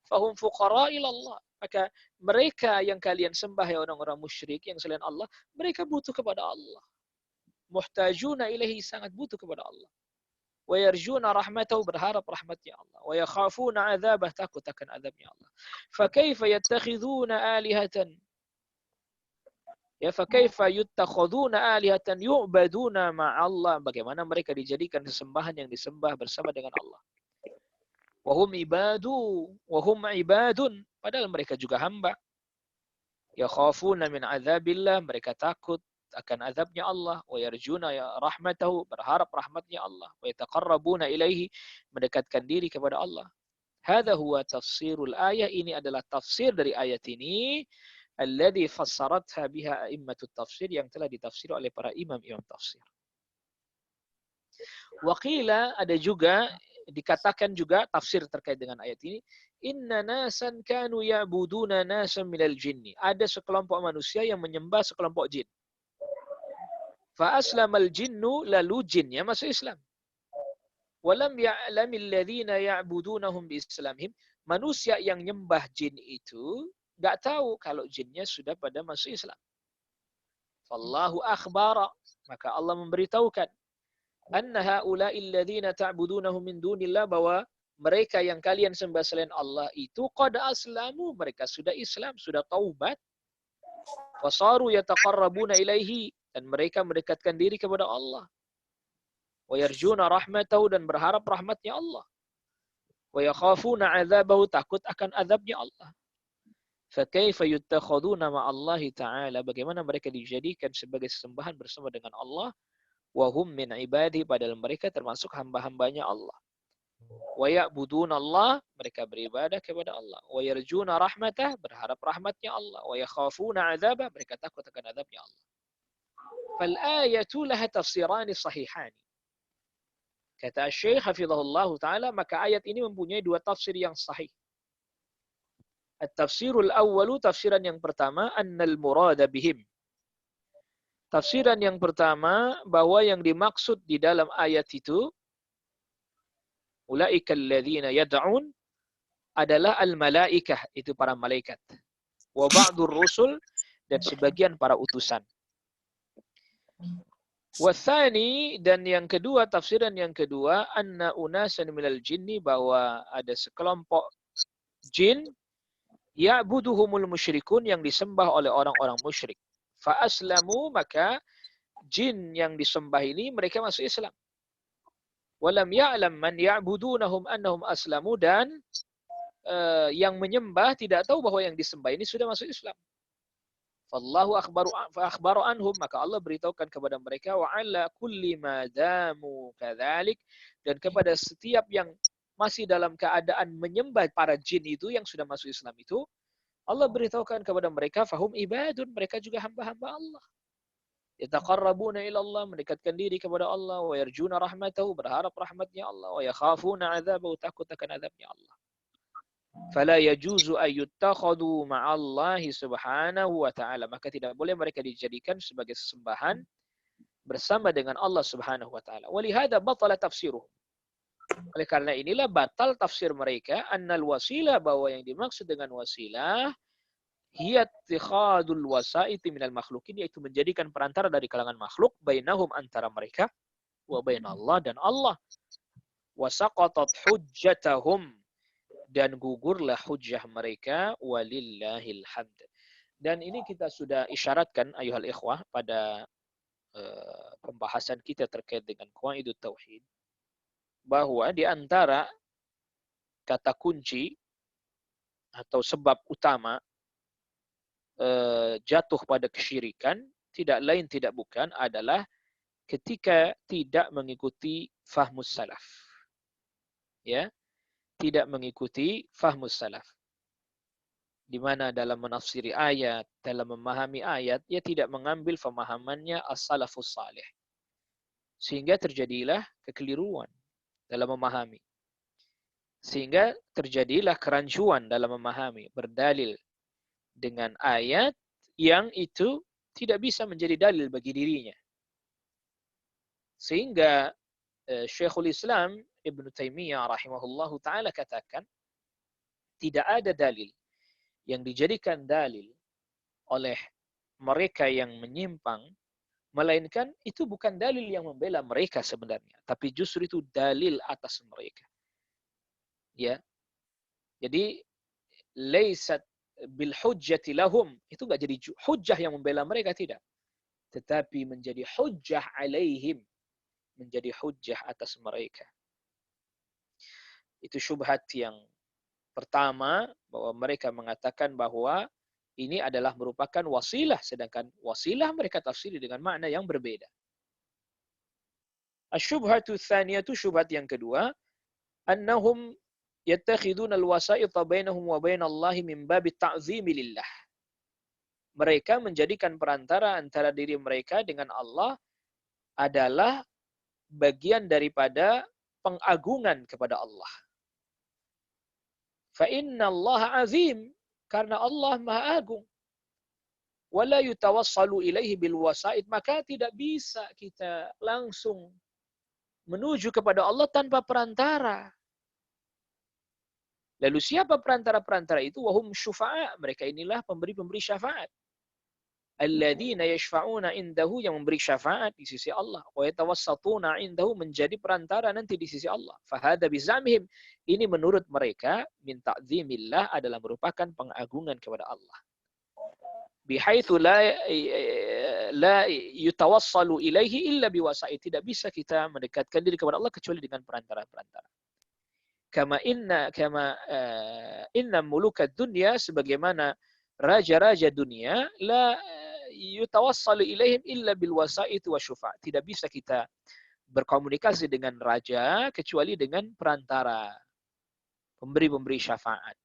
Fahum fuqara ila Allah. Maka mereka yang kalian sembah ya orang-orang musyrik yang selain Allah, mereka butuh kepada Allah. Muhtajuna ilaihi, sangat butuh kepada Allah. Wa yarjuna rahmatahu, berharap rahmatnya Allah. Wa yakhafuna adzabah, takut akan azabnya Allah. Fa kaifa yattakhiduna alihatan, ya fa kaifa yattakhuduna alihatan yu'baduna ma'allah, bagaimana mereka dijadikan sesembahan yang disembah bersama dengan Allah. Wahum ibadu, wahum ibadun, padahal mereka juga hamba. Yakhafuna min azabillah, mereka takut akan azabnya Allah. Wa yarjuna ya rahmatahu, berharap rahmatnya Allah. Wa yataqarrabuna ilaihi, mendekatkan diri kepada Allah. Hadha huwa tafsirul ayah, ini adalah tafsir dari ayat ini. Alladhi fassaratha biha a'immatut tafsir, yang telah ditafsir oleh para imam-imam tafsir. Waqila, ada juga dikatakan juga tafsir terkait dengan ayat ini, inna nasan kanu ya'buduna nasan minal jinni, ada sekelompok manusia yang menyembah sekelompok jin. Fa aslamal jinnu, lalu jinnya masuk Islam. Walam ya'lamil ladzina ya'budunahum bi islamihim, manusia yang nyembah jin itu enggak tahu kalau jinnya sudah pada masuk Islam. Fallahu akhbara, maka Allah memberitahukan, anna haula'il ladzina ta'budunahum min dunillah, bahwa mereka yang kalian sembah selain Allah itu qad aslamu, mereka sudah Islam, sudah taubat. Wasaru yataqarrabuna ilaihi, dan mereka mendekatkan diri kepada Allah. Wa yarjuna rahmatahu, dan berharap rahmatnya Allah. Wa yakhafuna azabahu, takut akan azabnya Allah. Fa kaifa yuttakhaduna ma'allahi ta'ala, bagaimana mereka dijadikan sebagai sesembahan bersama dengan Allah. Wahum min ibadi, padahal mereka termasuk hamba-hambanya Allah. Wa ya'budun Allah, mereka beribadah kepada Allah. Wa yarjuna rahmatah, berharap rahmatnya Allah. Wa yakhafuna azabah, mereka takut akan azabnya Allah. Fal ayatu laha tafsirani sahihani. Kata Syekh hafizahullah taala, maka ayat ini mempunyai dua tafsir yang sahih. At-tafsirul awwalu, tafsiran yang pertama, annal murada bihim. Tafsiran yang pertama, bahwa yang dimaksud di dalam ayat itu, ulaika alladzina yad'un, adalah al-malaikah, itu para malaikat. Wa ba'dur rusul, dan sebagian para utusan. Wa tsani, dan yang kedua, tafsiran yang kedua, anna unasan minal jinni, bahwa ada sekelompok jin, ya'buduhumul musyrikun, yang disembah oleh orang-orang musyrik. Fa aslamu, maka jin yang disembah ini mereka masuk Islam. Walam ya'lam man ya'budunahum annahum aslamu, dan yang menyembah tidak tahu bahwa yang disembah ini sudah masuk Islam. Fallahu akhbaru anhum, maka Allah beritahukan kepada mereka, wa ala kulli ma damu kadzalik, dan kepada setiap yang masih dalam keadaan menyembah para jin itu yang sudah masuk Islam itu, Allah beritahukan kepada mereka, fahum ibadun, mereka juga hamba-hamba Allah. Yataqarrabuna ila Allah, mendekatkan diri kepada Allah. Wa yarjuna rahmatahu, berharap rahmatnya Allah. Wa yakhafuna azabahu, takut akan azabnya Allah. Fala yajuzu ayyuttakhadu ma'allahi subhanahu wa ta'ala, maka tidak boleh mereka dijadikan sebagai sesembahan bersama dengan Allah subhanahu wa ta'ala. Walihada batala tafsiruh, oleh karena inilah batal tafsir mereka, annal wasilah, bahwa yang dimaksud dengan wasilah hiya ittikhadul wasaiti minal makhlukin, yaitu menjadikan perantara dari kalangan makhluk, bainahum, antara mereka, wa bainallah, dan Allah. Wa saqatat hujjatahum, dan gugurlah hujjah mereka, walillahil hamd. Dan ini kita sudah isyaratkan ayuhal ikhwah pada pembahasan kita terkait dengan qawaidut tauhid, bahwa di antara kata kunci atau sebab utama jatuh pada kesyirikan tidak lain tidak bukan adalah ketika tidak mengikuti fahmus salaf. Ya, tidak mengikuti fahmus salaf. Di mana dalam menafsiri ayat, dalam memahami ayat, ia tidak mengambil pemahamannya as-salafus salih. Sehingga terjadilah kekeliruan dalam memahami. Sehingga terjadilah kerancuan dalam memahami, berdalil dengan ayat yang itu tidak bisa menjadi dalil bagi dirinya. Sehingga Syekhul Islam Ibn Taimiyah rahimahullahu ta'ala katakan, tidak ada dalil yang dijadikan dalil oleh mereka yang menyimpang, melainkan itu bukan dalil yang membela mereka sebenarnya, tapi justru itu dalil atas mereka. Ya. Jadi laisat bil hujjati lahum, itu enggak jadi hujjah yang membela mereka, tidak. Tetapi menjadi hujjah alaihim, menjadi hujjah atas mereka. Itu syubhat yang pertama, bahwa mereka mengatakan bahwa ini adalah merupakan wasilah, sedangkan wasilah mereka tafsiri dengan makna yang berbeda. Asyubhatu tsaniyatu, syubhat yang kedua, annahum yattakhiduna alwasa'ita bainahum wa bainallahi min babi ta'zimi lillah. Mereka menjadikan perantara antara diri mereka dengan Allah adalah bagian daripada pengagungan kepada Allah. Fa inna Allah azim, karena Allah Maha Agung. Wala yutawassalu ilaihi bil wasa'id, maka tidak bisa kita langsung menuju kepada Allah tanpa perantara. Lalu siapa perantara-perantara itu? Wahum syufa'a, mereka inilah pemberi-pemberi syafaat. Alladzina yashfa'una indahu, yang memberi syafaat di sisi Allah. Wa yatawassatuna indahu, menjadi perantara nanti di sisi Allah. Fahada bizamihim, ini menurut mereka, min ta'zimillah, adalah merupakan pengagungan kepada Allah. Bihaitsu la yutawassalu ilaihi illa biwasa'id, tidak bisa kita mendekatkan diri kepada Allah kecuali dengan perantara-perantara. Kama inna mulukad dunya, sebagaimana raja-raja dunia, la yutawassalu ilaihim illa bil wasa'id wa syufa'. Tidak bisa kita berkomunikasi dengan raja kecuali dengan perantara, pemberi-pemberi syafaat.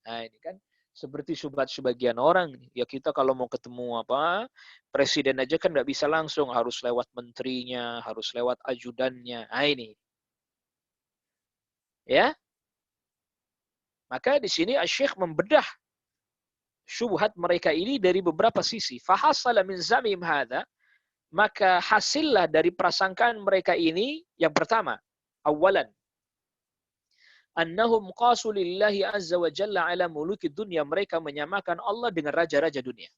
Nah, ini kan seperti syubhat sebagian orang. Ya, kita kalau mau ketemu presiden aja kan nggak bisa langsung, harus lewat menterinya, harus lewat ajudannya. Nah, ini. Ya. Maka di sini Asy-Syaikh membedah syubhat mereka ini dari beberapa sisi. Fahasala min zamim hadza, maka hasillah dari prasangkaan mereka ini, yang pertama, awalan, annahum qasu lillahi azza wa jalla ala muluki dunya, mereka menyamakan Allah dengan raja-raja dunia.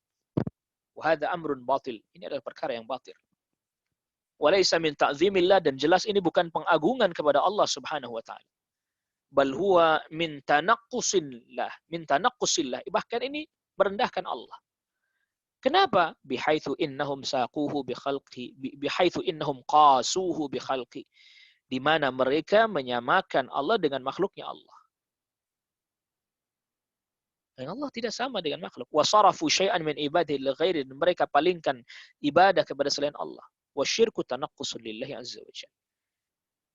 Wa hadza amrun batil, ini adalah perkara yang batil. Walaysa min ta'zimillah, dan jelas ini bukan pengagungan kepada Allah Subhanahu wa taala. Bal huwa min tanaqqusillah, bahkan ini merendahkan Allah. Kenapa? Bihaitsu innahum saquhu bi khalqi, bihaitsu innahum qasuhu bi khalqi, di mana mereka menyamakan Allah dengan makhluknya Allah. Dan Allah tidak sama dengan makhluk. Wa sarafu syai'an min ibadihi li ghairi, mereka palingkan ibadah kepada selain Allah. Wa syirku tanaqqusul lillahi azza wa jalla.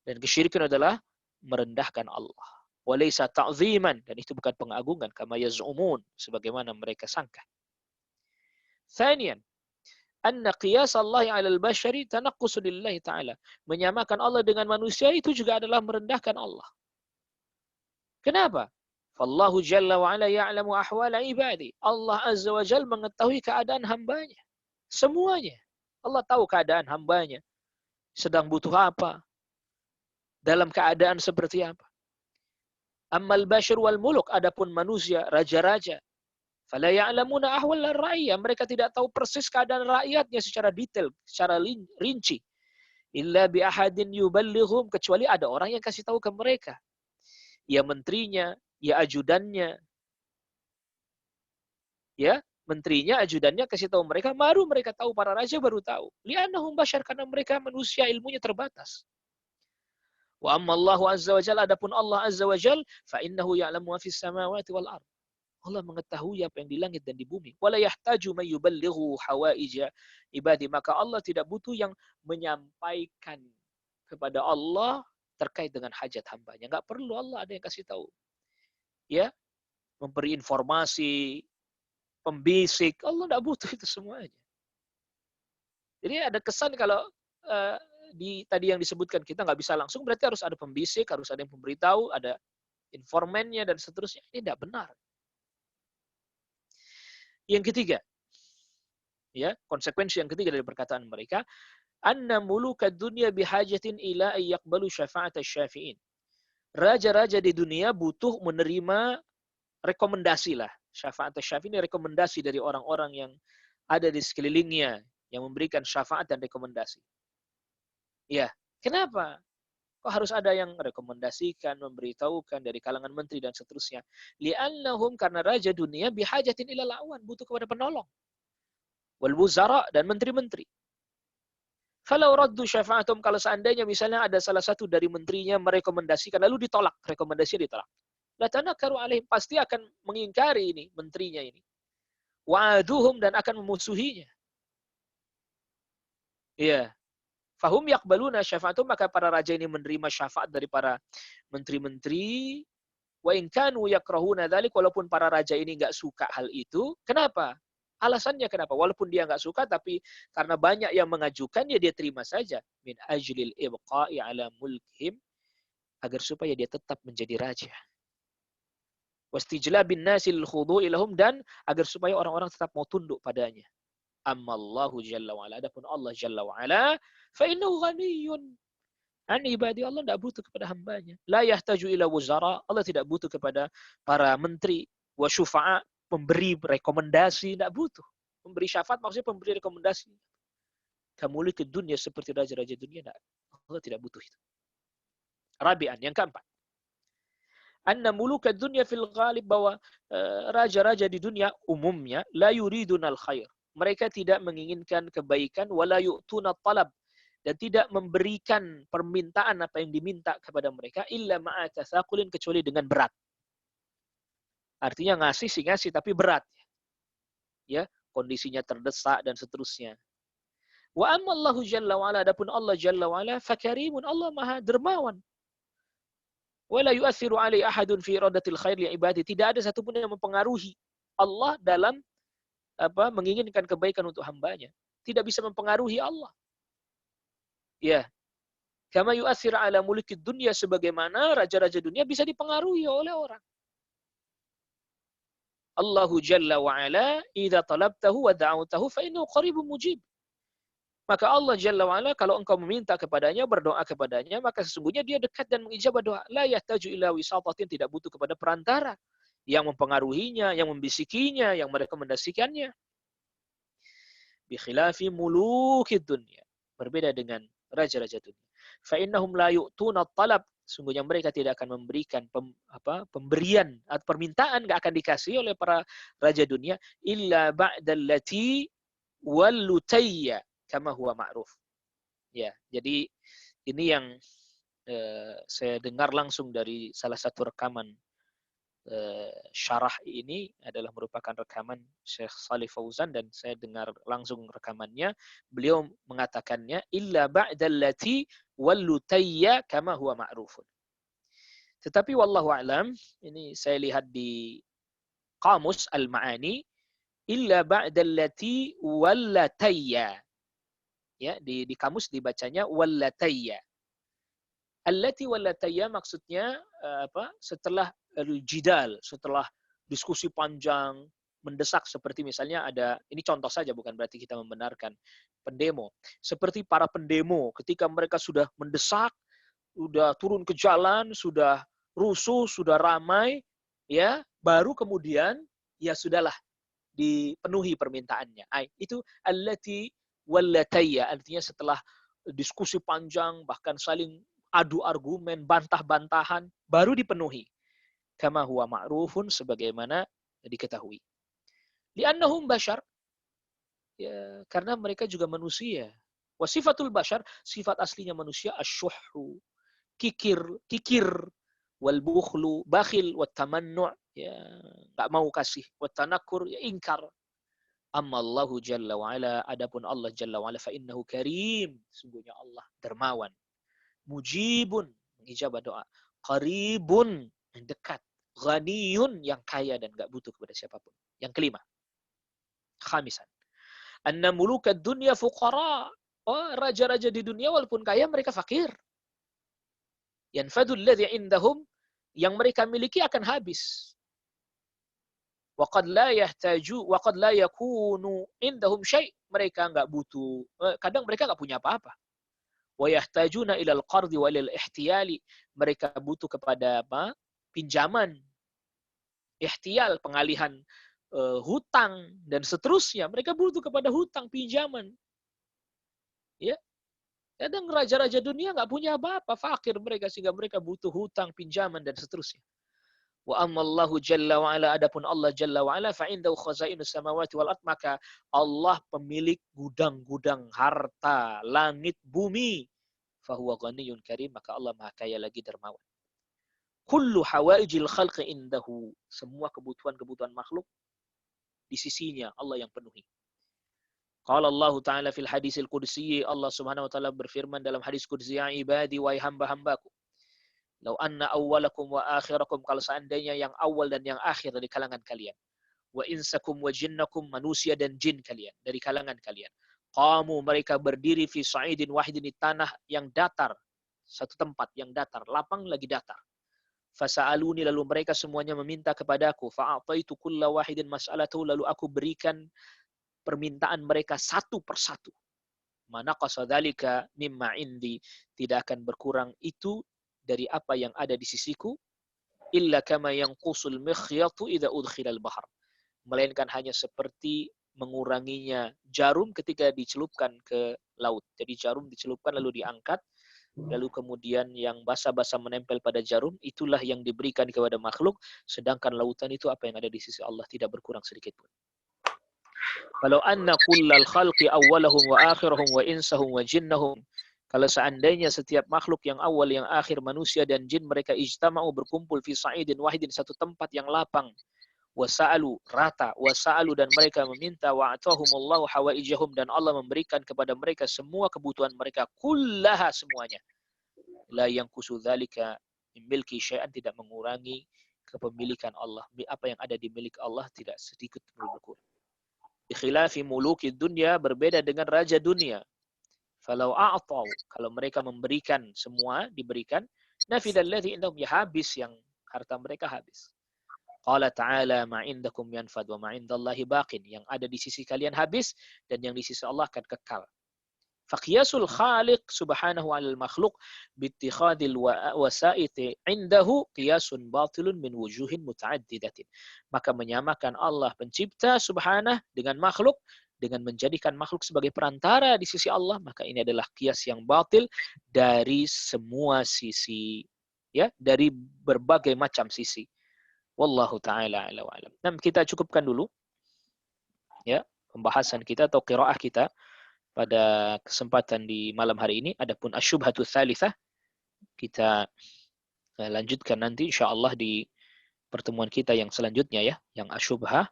Dan kesyirikan adalah merendahkan Allah. Walaysa ta'ziman, dan itu bukan pengagungan, kama yaz'umun, sebagaimana mereka sangka. Tsaniyan, anna qiyas Allah 'ala al-bashari tanaqqus lillahi ta'ala, menyamakan Allah dengan manusia itu juga adalah merendahkan Allah. Kenapa? Fallahu jalla wa 'ala ya'lamu ahwala ibadi, Allah azza wa jalla mengetahui keadaan hambanya semuanya. Allah tahu keadaan hambanya sedang butuh apa, dalam keadaan seperti apa. Ammal bashar wal muluk, adapun manusia, raja-raja, fala ya'lamuna ahwal ar-ra'iyah, mereka tidak tahu persis keadaan rakyatnya secara detail, secara rinci. Illa bi ahadin yuballighum, kecuali ada orang yang kasih tahu ke mereka. Ya menterinya, ya ajudannya. Ya, menterinya, ajudannya kasih tahu mereka, baru mereka tahu, para raja baru tahu. Li'annahum bashar, karena mereka manusia, ilmunya terbatas. Wa amma Allahu azza wa jalla, adapun Allah azza wa jalla, fa innahu ya'lamu ma fis samawati wal ard, Allah mengetahui apa yang di langit dan di bumi. Wala yahtaju may yuballighu hawaija ibadi, maka Allah tidak butuh yang menyampaikan kepada Allah terkait dengan hajat hambanya. Enggak perlu Allah ada yang kasih tahu. Ya, memberi informasi, pembisik, Allah enggak butuh itu semuanya. Jadi ada kesan kalau tadi yang disebutkan kita nggak bisa langsung, berarti harus ada pembisik, harus ada yang memberitahu, ada informannya dan seterusnya. Ini tidak benar. Yang ketiga, Ya, konsekuensi yang ketiga dari perkataan mereka, anna mulukad dunya bihajatin ila ay yaqbalu syafa'at asy-syafi'in. Raja-raja di dunia butuh menerima rekomendasi lah. Syafaat asy-syafi'in ini rekomendasi dari orang-orang yang ada di sekelilingnya yang memberikan syafaat dan rekomendasi. Ya, kenapa? Kok harus ada yang rekomendasikan, memberitahukan dari kalangan menteri dan seterusnya? Li'annahum, karena raja dunia bihajatin ilal awan, butuh kepada penolong. Wal wuzara, dan menteri-menteri. Falau raddu syafa'atum, kalau seandainya misalnya ada salah satu dari menterinya merekomendasikan lalu ditolak, rekomendasinya ditolak. La tanakaru alaihim, pasti akan mengingkari ini menterinya ini. Wa'aduhum, dan akan memusuhinya. Iya. Fahum yaqbaluna syafa'atum, maka para raja ini menerima syafaat dari para menteri-menteri. Wa in kanu yakrahuna dzalik, walaupun para raja ini enggak suka hal itu. Kenapa? Alasannya kenapa? Walaupun dia enggak suka, tapi karena banyak yang mengajukan, ya dia terima saja. Min ajlil ibqa'i ala mulkihim, agar supaya dia tetap menjadi raja. Wastijlabin nasi lil khudu'i lahum, dan agar supaya orang-orang tetap mau tunduk padanya. Ammallahu jalla wa'ala, adapun Allah jalla wa'ala, fa innahu ghaniyyun an ibadi, Allah tidak butuh kepada hambanya. La yahtaju ila wuzara, Allah tidak butuh kepada para menteri. Wa syufa'a, pemberi rekomendasi, tidak butuh. Memberi syafaat maksudnya pemberi rekomendasi. Kamuliki dunia, seperti raja-raja dunia, tidak. Allah tidak butuh itu. Rabi'an, yang keempat. Anna muluka dunia fil ghalib, bahwa raja-raja di dunia umumnya la yuridunal khair. Mereka tidak menginginkan kebaikan, wala yu'tuna talab, dan tidak memberikan permintaan apa yang diminta kepada mereka, illa ma'a tathaqulin, kecuali dengan berat. Artinya ngasih sih ngasih, tapi berat. Ya, kondisinya terdesak dan seterusnya. Wa ammallahu jalla wa'ala, adapun Allah jalla wa'ala, fakarimun, Allah maha dermawan. Wala yu'athiru alai ahadun fi iradatil khair li ibadi, tidak ada satupun yang mempengaruhi Allah dalam menginginkan kebaikan untuk hambanya. Tidak bisa mempengaruhi Allah. Ya. Kama yu'athir ala mulkid dunya, sebagaimana raja-raja dunia bisa dipengaruhi oleh orang. Allahu jalla wa ala, idza talabtahu wa da'awtahu fa innahu qaribun mujib. Maka Allah jalla wa ala, kalau engkau meminta kepadanya, berdoa kepadanya, maka sesungguhnya dia dekat dan mengijabah doa. La yahtaju ila wisatatin, tidak butuh kepada perantara yang mempengaruhinya, yang membisikinya, yang merekomendasikannya. Bi khilafi mulukid dunya, berbeda dengan raja-raja dunia. Fa innahum la yu'tuna talab, sungguhnya mereka tidak akan memberikan pemberian atau permintaan, enggak akan dikasih oleh para raja dunia, illa ba'dallati wallutayya kama huwa ma'ruf. Ya, jadi ini yang saya dengar langsung dari salah satu rekaman syarah ini, adalah merupakan rekaman Syekh Shalih Fauzan, dan saya dengar langsung rekamannya. Beliau mengatakannya, illa ba'dallati wallutayya kama huwa ma'rufun. Tetapi wallahu a'lam, ini saya lihat di Qamus Al-Ma'ani, illa ba'dallati wallatayya. Ya, di kamus dibacanya wallatayya. Allati wallatayya maksudnya setelah jidal, setelah diskusi panjang, mendesak, seperti misalnya ada, ini contoh saja, bukan berarti kita membenarkan pendemo. Seperti para pendemo ketika mereka sudah mendesak, sudah turun ke jalan, sudah rusuh, sudah ramai, ya, baru kemudian ya sudahlah dipenuhi permintaannya. Itu allati wallatayya, artinya setelah diskusi panjang, bahkan saling adu argumen, bantah-bantahan, baru dipenuhi. Kama huwa ma'rufun, sebagaimana diketahui. Li'annahum bashar, ya, karena mereka juga manusia. Wa sifatul bashar, sifat aslinya manusia, asyuhhu, kikir, wal bukhlu, bakhil, wat tamannu', ya, enggak mau kasih, wat tanakkur, ya, ingkar. Amma Allahu jalla wa ala, adapun Allah jalla wa ala, fa innahu karim, sungguhnya Allah dermawan. Mujibun, mengijabah doa. Qaribun, yang dekat. Ghaniyun, yang kaya dan enggak butuh kepada siapapun. Yang kelima. Khamisan. Anna mulukad dunya fuqara. Oh, raja-raja di dunia walaupun kaya, mereka fakir. Yanfadul ladzi indahum, yang mereka miliki akan habis. Waqad la yahtaju waqad la yakunu indahum syai'. Mereka enggak butuh, kadang mereka enggak punya apa-apa. Wa yahtajuna ilal qardi wa ilal ihtiyali. Mereka butuh kepada apa? Pinjaman, ihtiyal, pengalihan hutang dan seterusnya. Mereka butuh kepada hutang, pinjaman. Ya, kadang raja-raja dunia nggak punya apa-apa, fakir mereka sehingga mereka butuh hutang, pinjaman dan seterusnya. Wa ammallahu jalla wa ala, adapun Allah jalla wa ala fa indahu khazainus samawati wal ard, maka Allah pemilik gudang-gudang harta langit bumi. Fahuwa ghaniyyun karim, maka Allah Maha Kaya lagi dermawan. Kullu hawaijil khalqi indahu, semua kebutuhan-kebutuhan makhluk di sisinya Allah yang penuhi. Qala Allah Ta'ala fil hadisil qudsi, Allah Subhanahu wa taala berfirman dalam hadis qudsi, ya ibadi wa hamba-hambaku, lau anna awwalakum wa akhirakum, kalau seandainya yang awal dan yang akhir dari kalangan kalian, wa insakum wa jinnakum, manusia dan jin kalian dari kalangan kalian, qamu, mereka berdiri fi sa'idin wahidin, di tanah yang datar, satu tempat yang datar, lapang lagi datar. Fasa'aluni, lalu mereka semuanya meminta kepadaku, fa'ataitu kulla wahidin mas'alatahu, lalu aku berikan permintaan mereka satu persatu. Manaqasa dzalika mimma indi, tidak akan berkurang itu dari apa yang ada di sisiku, illa kama yanqusul mikhyatu idza udkhilal bahr, melainkan hanya seperti menguranginya jarum ketika dicelupkan ke laut. Jadi jarum dicelupkan lalu diangkat, lalu kemudian yang basah-basah menempel pada jarum, itulah yang diberikan kepada makhluk, sedangkan lautan itu apa yang ada di sisi Allah tidak berkurang sedikit pun. Kalau anna kullal khalqi awwalahum wa akhirahum wa insahum wa jinnahum, kalau seandainya setiap makhluk yang awal yang akhir, manusia dan jin, mereka ijtama'u, berkumpul fi sa'idin wahidin, satu tempat yang lapang, wasa'alu, rata, wasa'alu, dan mereka meminta, wa'atahumullahu hawaijahum, dan Allah memberikan kepada mereka semua kebutuhan mereka, kullaha, semuanya, la yanqusu dzalika min milki syai'an, tidak mengurangi kepemilikan Allah, apa yang ada di milik Allah tidak sedikit berkurang. Ikhilafi muluki dunia, berbeda dengan raja dunia. Falau a'tau, kalau mereka memberikan semua, diberikan, nafidal ladzi indahum, ya habis yang harta mereka habis. Qala ta'ala ma indakum yanfad wa ma indallahi baqin, yang ada di sisi kalian habis dan yang di sisi Allah akan kekal. Faqiyasul khaliq subhanahu 'alal makhluq bittikhadil wasa'iti indahu qiyasun batilun min wujuhin muta'addidatin. Maka menyamakan Allah pencipta subhanahu dengan makhluk, dengan menjadikan makhluk sebagai perantara di sisi Allah, maka ini adalah kias yang batil dari semua sisi, ya, dari berbagai macam sisi. Wallahu taala a'la wa a'lam. Nah, kita cukupkan dulu ya pembahasan kita atau qiraah kita pada kesempatan di malam hari ini. Adapun asyubhatu tsalitsah kita lanjutkan nanti insyaallah di pertemuan kita yang selanjutnya ya, yang asyubhah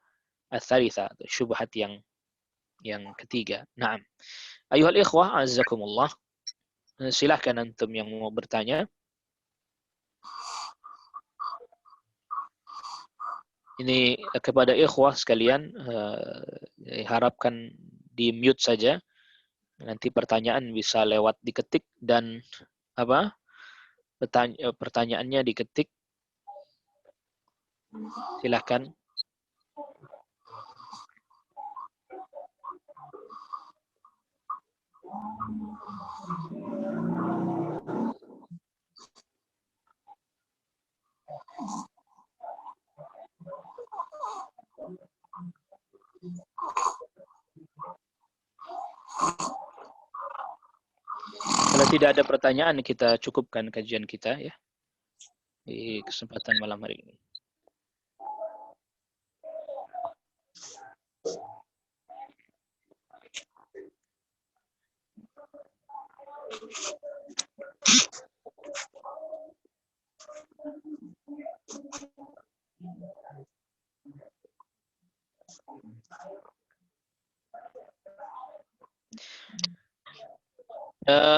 ats-tsalitsah, syubhat yang ketiga. Naam. Ayuhal ikhwah, azzakumullah. Silahkan antum yang mau bertanya. Ini kepada ikhwah sekalian, harapkan di mute saja. Nanti pertanyaan bisa lewat diketik dan apa? Pertanyaannya diketik. Silahkan. Kalau tidak ada pertanyaan, kita cukupkan kajian kita ya di kesempatan malam hari ini.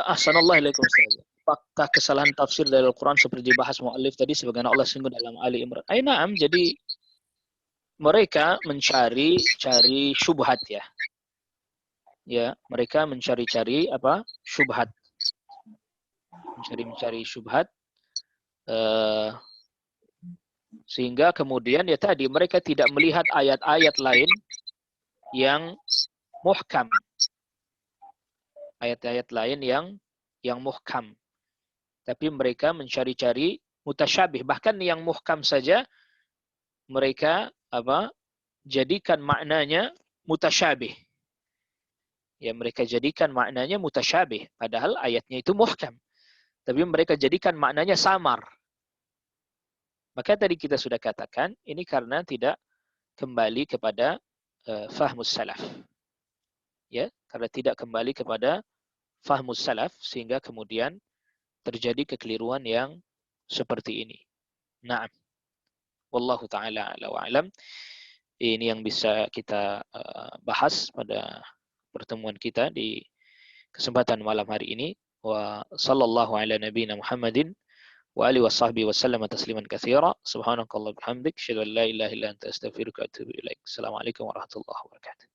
Assalamualaikum. Apakah kesalahan tafsir dari Al-Quran seperti dibahas mu'allif tadi sebagaimana Allah singgung dalam Ali Imran? Naam, jadi mereka mencari syubhat ya. Ya, mereka mencari apa? Syubhat. Mencari syubhat. Sehingga kemudian ya tadi mereka tidak melihat ayat-ayat lain yang muhkam. Ayat-ayat lain yang muhkam. Tapi mereka mencari-cari mutasyabih. Bahkan yang muhkam saja mereka jadikan maknanya mutasyabih. Ya, mereka jadikan maknanya mutasyabih. Padahal ayatnya itu muhkam. Tapi mereka jadikan maknanya samar. Maka tadi kita sudah katakan, ini karena tidak kembali kepada fahmus salaf. Ya, karena tidak kembali kepada fahmus salaf, sehingga kemudian terjadi kekeliruan yang seperti ini. Naam. Wallahu ta'ala ala wa'alam. Ini yang bisa kita bahas pada pertemuan kita di kesempatan malam hari ini. Wa sallallahu ala nabiyina Muhammadin wa alihi washabbihi wasallam tasliman katsira. Subhanakallah bihamdik, asyhadu an la ilaha illa anta astaghfiruka wa atubu ilaik. Assalamualaikum warahmatullahi wabarakatuh.